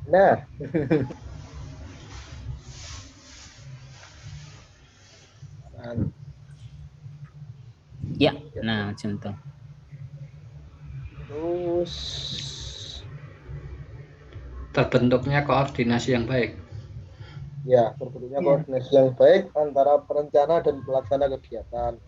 Nah. Ya, nah contoh. Terus terbentuknya koordinasi yang baik. Ya, terbentuknya koordinasi yang baik antara perencana dan pelaksana kegiatan.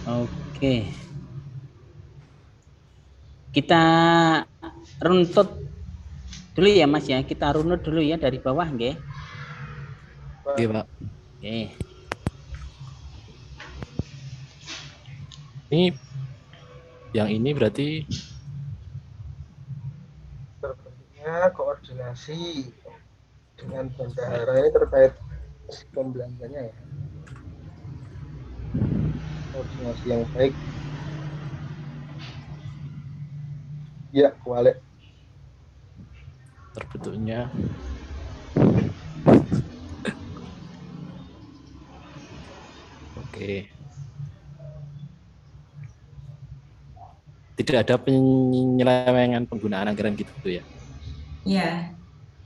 Oke. Kita runtut dulu ya Mas ya. Kita runut dulu ya dari bawah nggih. Oke, Pak. Oke. Ini yang ini berarti terbentuknya koordinasi dengan bendahara ini terkait pembelanjanya ya. Koordinasi yang baik. Ya, wale. Terbentuknya oke. tidak ada penyelewengan penggunaan anggaran gitu ya. Iya.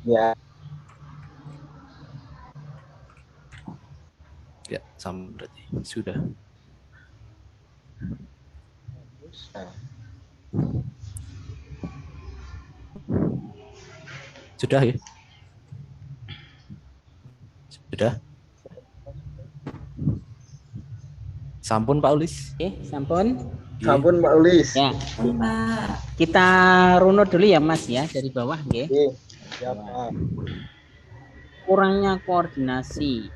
Ya. Ya, sama berarti sudah. Sudah ya? Sudah. Sampun Pak Ulis. Oke, sampun. Sampun Pak Ulis. Ya. Kita runut dulu ya Mas ya dari bawah nggih. Ya, Pak. Kurangnya koordinasi.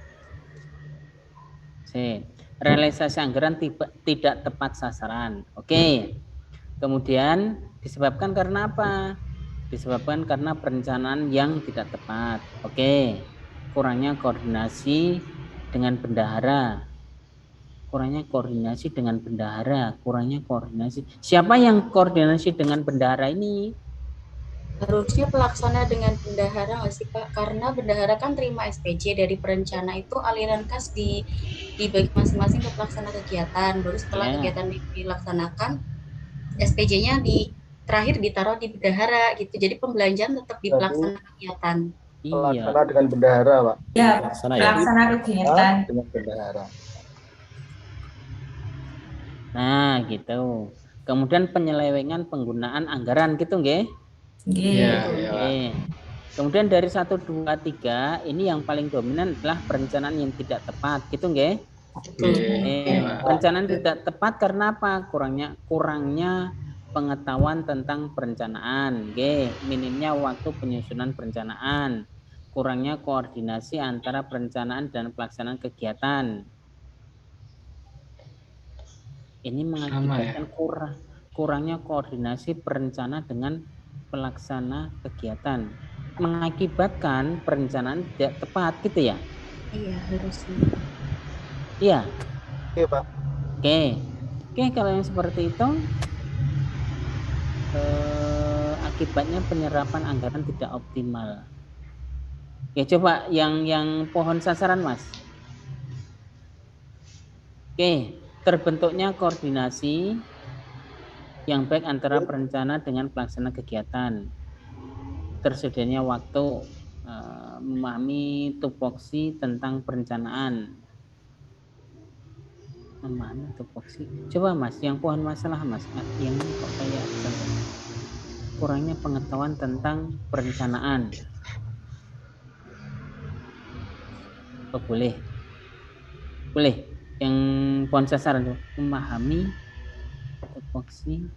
Realisasi anggaran tidak tepat sasaran. Oke. Kemudian disebabkan karena apa? Disebabkan karena perencanaan yang tidak tepat. Oke. Kurangnya koordinasi dengan bendahara. Kurangnya koordinasi dengan bendahara. Kurangnya koordinasi. Siapa yang koordinasi dengan bendahara ini? Harusnya pelaksana dengan bendahara nggak sih Pak? Karena bendahara kan terima SPJ dari perencana itu aliran kas dibagi masing-masing ke pelaksana kegiatan. Baru setelah kegiatan dilaksanakan, SPJ-nya terakhir ditaruh di bendahara gitu. Jadi pembelanjaan tetap di pelaksana kegiatan. Pelaksana dengan bendahara, Pak. Ya, pelaksana kegiatan. Dengan bendahara. Nah, gitu. Kemudian penyelewengan penggunaan anggaran gitu nggih? Nggih. Kemudian dari 1 2 3 ini yang paling dominan adalah perencanaan yang tidak tepat gitu nggih? Perencanaan tidak tepat karena apa? Kurangnya pengetahuan tentang perencanaan, nggih. Minimnya waktu penyusunan perencanaan. Kurangnya koordinasi antara perencanaan dan pelaksanaan kegiatan. Ini mengakibatkan kurangnya koordinasi perencana dengan pelaksana kegiatan, mengakibatkan perencanaan tidak tepat gitu ya? Iya, harusnya. Iya. Oke, Pak. Oke, kalau yang seperti itu akibatnya penyerapan anggaran tidak optimal. Ya, coba yang pohon sasaran, Mas. Oke. Terbentuknya koordinasi yang baik antara perencana dengan pelaksana kegiatan. Tersedianya waktu memahami tupoksi tentang perencanaan. Memahami tupoksi. Coba Mas, yang pohon masalah Mas, yang ini kok kayak kurangnya pengetahuan tentang perencanaan. Oh, boleh. Yang pohon sasaran itu memahami tupoksi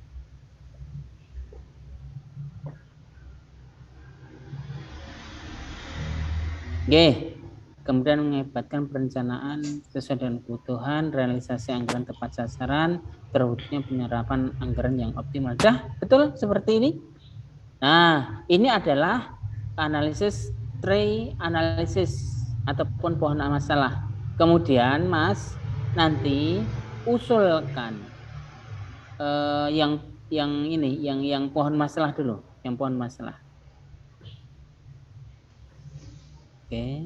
kemudian mengakibatkan perencanaan sesuai dengan kebutuhan, realisasi anggaran tepat sasaran, terwujudnya penyerapan anggaran yang optimal. Betul seperti ini. Nah, ini adalah analisis tree analisis ataupun pohon masalah. Kemudian Mas nanti usulkan yang pohon masalah dulu, yang pohon masalah. Oke.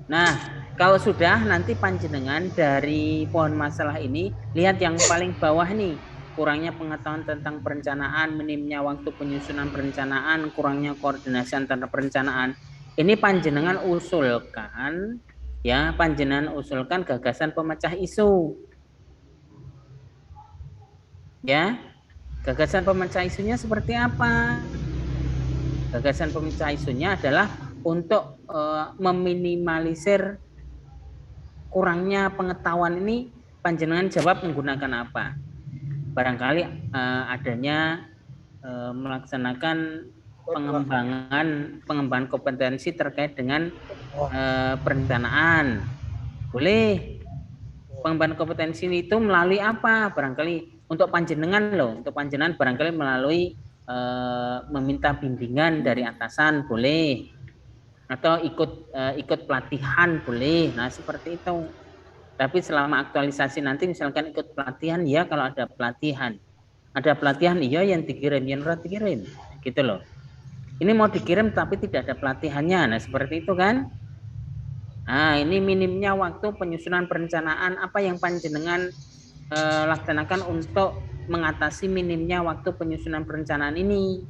Nah, kalau sudah nanti panjenengan dari pohon masalah ini lihat yang paling bawah nih. Kurangnya pengetahuan tentang perencanaan, minimnya waktu penyusunan perencanaan, kurangnya koordinasi antara perencanaan. Ini panjenengan usulkan, ya, panjenengan usulkan gagasan pemecah isu. Ya, gagasan pemecah isunya seperti apa? Gagasan pemecah isunya adalah untuk meminimalisir kurangnya pengetahuan ini, panjenengan jawab menggunakan apa? Barangkali adanya melaksanakan pengembangan kompetensi terkait dengan perencanaan. Boleh. Pengembangan kompetensi itu melalui apa? Barangkali untuk panjenengan barangkali melalui meminta bimbingan dari atasan, boleh. Atau ikut pelatihan, boleh. Nah, seperti itu. Tapi selama aktualisasi nanti misalkan ikut pelatihan, ya kalau ada pelatihan iya yang dikirim, yang ora dikirim, gitu loh. Ini mau dikirim tapi tidak ada pelatihannya. Nah, seperti itu kan? Nah, ini minimnya waktu penyusunan perencanaan apa yang panjenengan laksanakan untuk mengatasi minimnya waktu penyusunan perencanaan ini.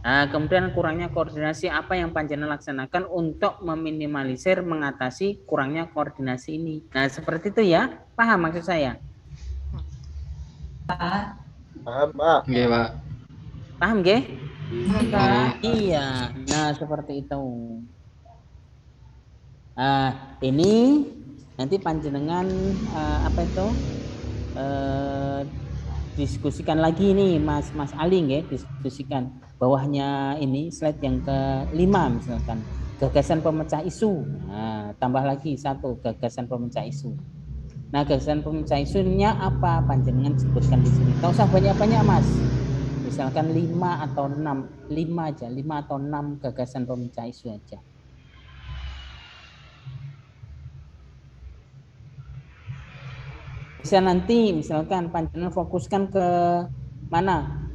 Nah, kemudian kurangnya koordinasi apa yang panjenengan laksanakan untuk meminimalisir mengatasi kurangnya koordinasi ini. Nah, seperti itu ya. Paham maksud saya? Paham, Pak. Nggih, Pak. Paham nggih? Nggih. Iya. Nah, seperti itu. Nah, ini nanti panjenengan apa itu? Diskusikan lagi nih Mas Ali nggih, diskusikan bawahnya ini slide yang ke-5 misalkan gagasan pemecah isu. Nah, tambah lagi satu gagasan pemecah isu. Nah, gagasan pemecah isunya apa? Panjenengan sebutkan di sini. Enggak usah banyak-banyak, Mas. Misalkan 5 atau 6, 5 aja, 5 atau 6 gagasan pemecah isu aja. Bisa nanti misalkan panjenengan fokuskan ke mana?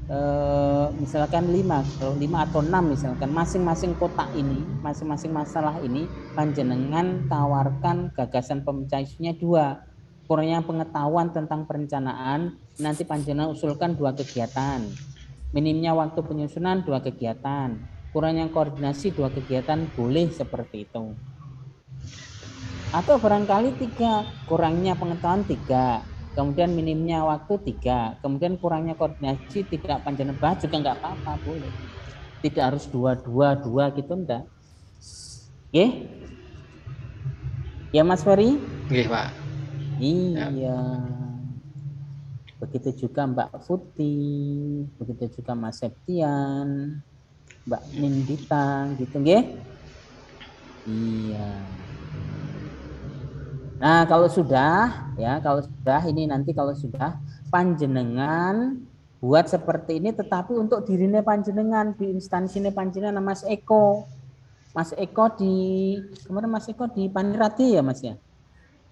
Misalkan 5, kalau 5 atau 6 misalkan masing-masing kotak ini, masing-masing masalah ini panjenengan tawarkan gagasan pemecah isunya 2. Kurangnya pengetahuan tentang perencanaan, nanti panjenengan usulkan 2 kegiatan. Minimnya waktu penyusunan 2 kegiatan. Kurangnya koordinasi 2 kegiatan, boleh seperti itu. Atau barangkali 3, kurangnya pengetahuan 3. Kemudian minimnya waktu 3, kemudian kurangnya koordinasi tidak panjenengan bahas juga enggak apa-apa, boleh. Tidak harus 2 gitu enggak. Oke? Ya Mas Ferry? Nggih, Pak. Iya. Begitu juga Mbak Futi, begitu juga Mas Septian, Mbak Nindita gitu nggih? Iya. Nah, kalau sudah ini nanti kalau sudah panjenengan buat seperti ini tetapi untuk dirine panjenengan di instansinya panjenengan Mas Eko. Mas Eko kemarin Mas Eko di Panirati ya, Mas ya?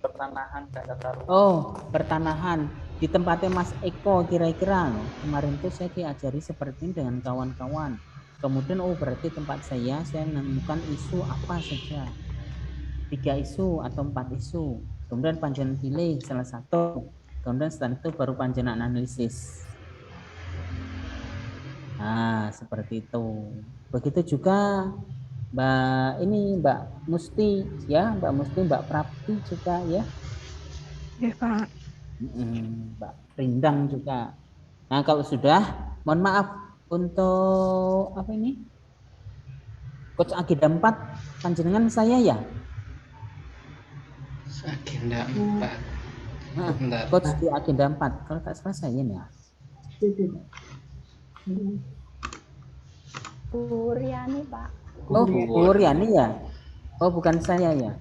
Pertanahan Jakarta. Oh, pertanahan di tempatnya Mas Eko kira-kira. Kemarin tuh saya diajari seperti ini dengan kawan-kawan. Kemudian berarti tempat saya menemukan isu apa saja. 3 isu atau 4 isu, kemudian panjenengan pilih salah satu, kemudian setelah itu baru panjenengan analisis. Nah, seperti itu. Begitu juga Mbak Musti ya, Mbak Musti, Mbak Prapti juga ya. Ya, Pak. Mbak Rindang juga. Nah, kalau sudah, mohon maaf untuk apa ini? Coach Agenda 4 panjenengan saya ya. Agenda 4. Nah, coach di agenda 4. Kalau tak salah saya ya. Bu Riani, Pak. Oh, Bu Riani ya. Oh, bukan saya ya.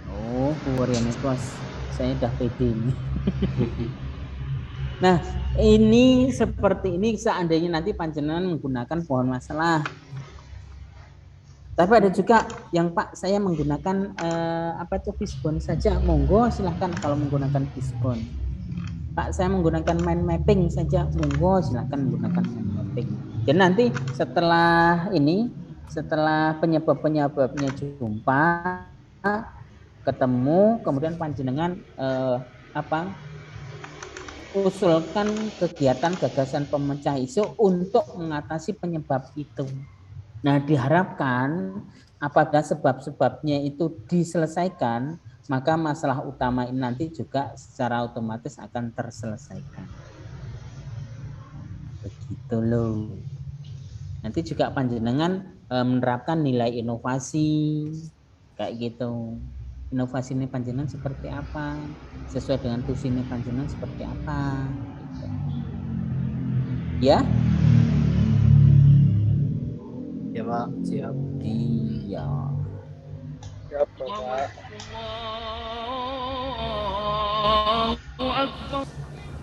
Oh, Bu Riani bos. Saya udah pede ini. Nah, ini seperti ini seandainya nanti panjenengan menggunakan pohon masalah. Tapi ada juga yang Pak saya menggunakan fishbone saja, monggo silahkan kalau menggunakan fishbone. Pak saya menggunakan mind mapping saja, monggo silahkan menggunakan mind mapping. Dan nanti setelah penyebab-penyebabnya jumpa, ketemu, kemudian panjenengan usulkan kegiatan gagasan pemecah isu untuk mengatasi penyebab itu. Nah, diharapkan apabila sebab-sebabnya itu diselesaikan, maka masalah utama ini nanti juga secara otomatis akan terselesaikan. Begitu loh. Nanti juga panjenengan menerapkan nilai inovasi kayak gitu. Inovasi ini panjenengan seperti apa? Sesuai dengan tusi ini panjenengan seperti apa? Gitu. Ya? Ya Pak, siap. Iya. Siap, Bapak.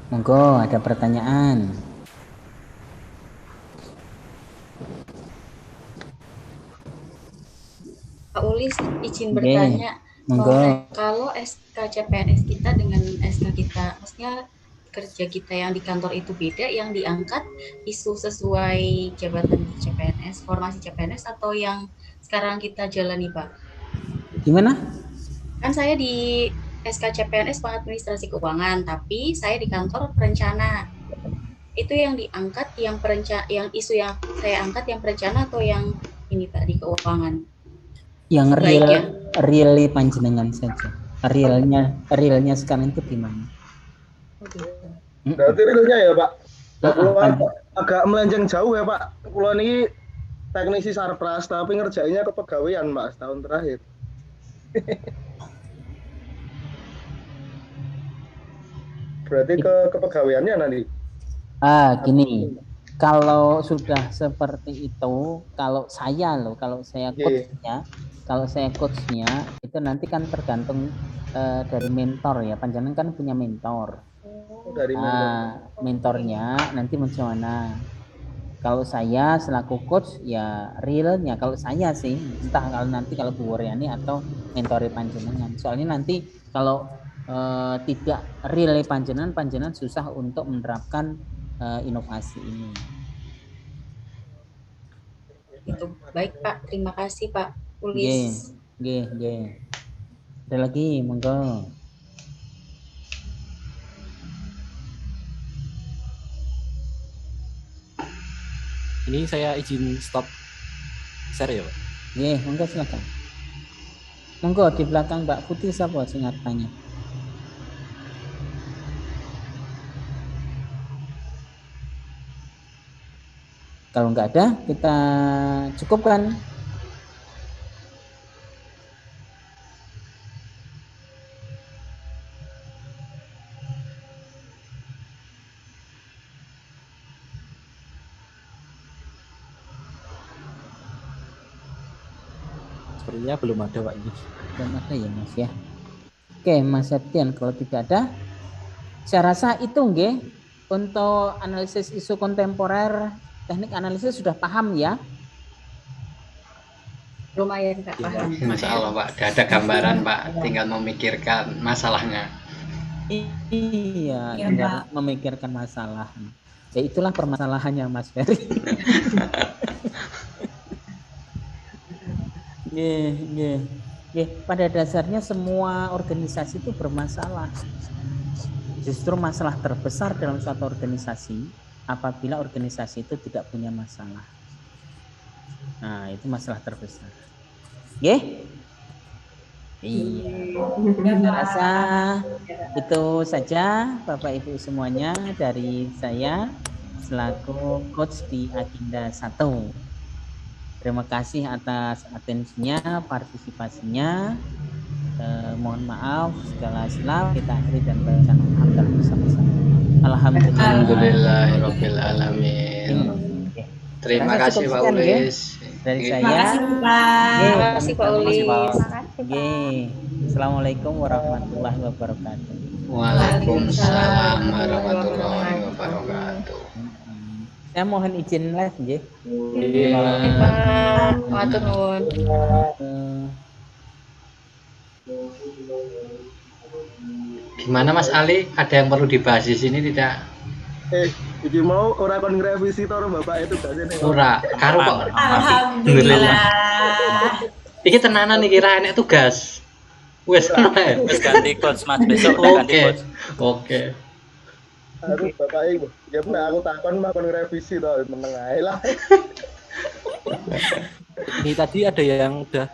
Monggo ada pertanyaan. Pak Ulis izin bertanya, Monggo. kalau SK CPNS kita dengan SK kita, maksudnya kerja kita yang di kantor itu beda, yang diangkat isu sesuai jabatan CPNS, formasi CPNS, atau yang sekarang kita jalani, Pak? Gimana? Kan saya di SK CPNS Pengadministrasi Keuangan, tapi saya di kantor perencana. Itu yang diangkat, yang isu yang saya angkat yang perencana atau yang ini Pak di keuangan? Yang Sebaiknya. real panjenengan saja. Realnya sekarang itu di mana? Berarti realnya ya Pak. Kalau agak melenceng jauh ya Pak. Kalau ini teknisi sarpras tapi ngerjainnya kepegawaian Pak setahun terakhir. Berarti kepegawaiannya nanti. Gini, kalau sudah seperti itu, kalau saya coachnya itu nanti kan tergantung dari mentor ya. Panjenengan kan punya mentor. Dari mentornya nanti macam mana? Kalau saya selaku coach ya realnya, kalau saya sih entah kalau Bu Woriani atau mentori panjenengan. Soalnya nanti kalau tidak real panjenengan susah untuk menerapkan inovasi ini. Itu baik Pak, terima kasih Pak Ulis. Nggih. Ada lagi, monggo. Ini saya izin stop share ya Pak. Nggih, monggo silakan. Monggo di belakang Mbak Putih siapa sing tanya? Kalau nggak ada, kita cukupkan. Sepertinya belum ada Pak ini. Belum ada ya Mas ya. Oke Mas Septian, kalau tidak ada, saya rasa itu nggih untuk analisis isu kontemporer. Teknik analisis sudah paham ya? Lumayan Kak, paham. Masya Allah Pak, udah ada gambaran Pak, tinggal memikirkan masalahnya. Iya, tinggal memikirkan masalah. Ya itulah permasalahannya Mas Ferry. Pada dasarnya semua organisasi itu bermasalah. Justru masalah terbesar dalam suatu organisasi apabila organisasi itu tidak punya masalah. Nah, itu masalah terbesar. Iya. Rasa itu saja Bapak Ibu semuanya dari saya selaku coach di Agenda 1. Terima kasih atas atensinya, partisipasinya. Mohon maaf segala salah, kita akhiri dan baca alhamdulillah bersama-sama. Alhamdulillahirabbil alamin. Terima kasih Pak Ulis. Dari saya. Terima kasih Pak. Terima kasih Pak Ulis. Assalamualaikum warahmatullahi wabarakatuh. Waalaikumsalam warahmatullahi wabarakatuh. Saya mohon izin live nggih. Matur nuwun. Gimana Mas Ali? Ada yang perlu dibahas di sini tidak? Iki mau ora kon ngrevisi to Bapak itu bahasane. Ora, karo kok. Alhamdulillah. Iki tenanan iki ra enek tugas. Wes ganti coach Mas, besok ganti coach. Oke. Aduh Bapak iku, ya bener aku takon mah kon ngrevisi to meneng ae lah. Ini tadi ada yang udah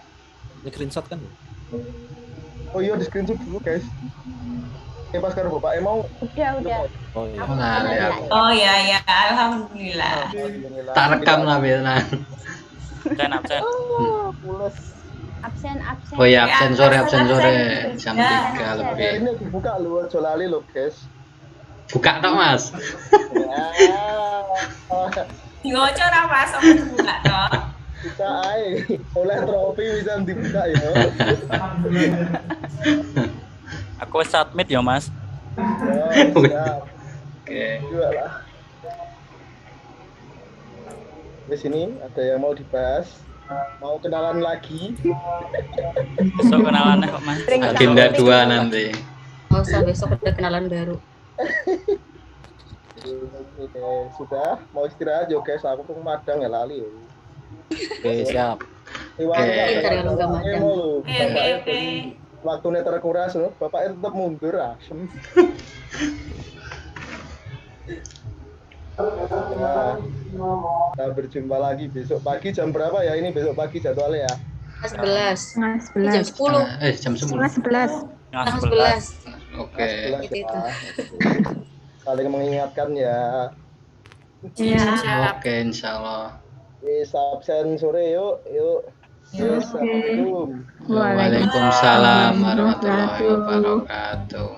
screenshot kan? Oh iya, di screenshot dulu guys. Pas karo Bapak mau. Udah. Oh ya, alhamdulillah. Tak rekam lah Benan. Absen. Pules. Absen. Oh ya, absen sore jam 3 lebih. Ini dibuka lho, aja lali lho guys. Buka tok Mas. Diwoco ora Mas, buka tok. Buka ae. Oleh trofi bisa dibuka ya. Aku submit ya Mas. Oke. Jualah. Di sini ada yang mau dibahas, mau kenalan lagi. Besok kenalannya kok Mas. Agenda 2 nanti. Nggak usah, besok ada kenalan baru. Oke, sudah mau istirahat yo guys, aku tuh madang ya lali. Oke, siap. Pintar kalau nggak madang. Waktunya terkuras, loh. Bapaknya tetap mundur, asem. Ya, kita berjumpa lagi besok pagi jam berapa ya? Ini besok pagi jadwalnya ya? 11. Jam 10. Jam 10. Setengah 11. Oke. Itu. Saling mengingatkan ya. Oke, insya Allah. Wis absen sore yuk. Assalamualaikum. Waalaikumsalam warahmatullahi wabarakatuh.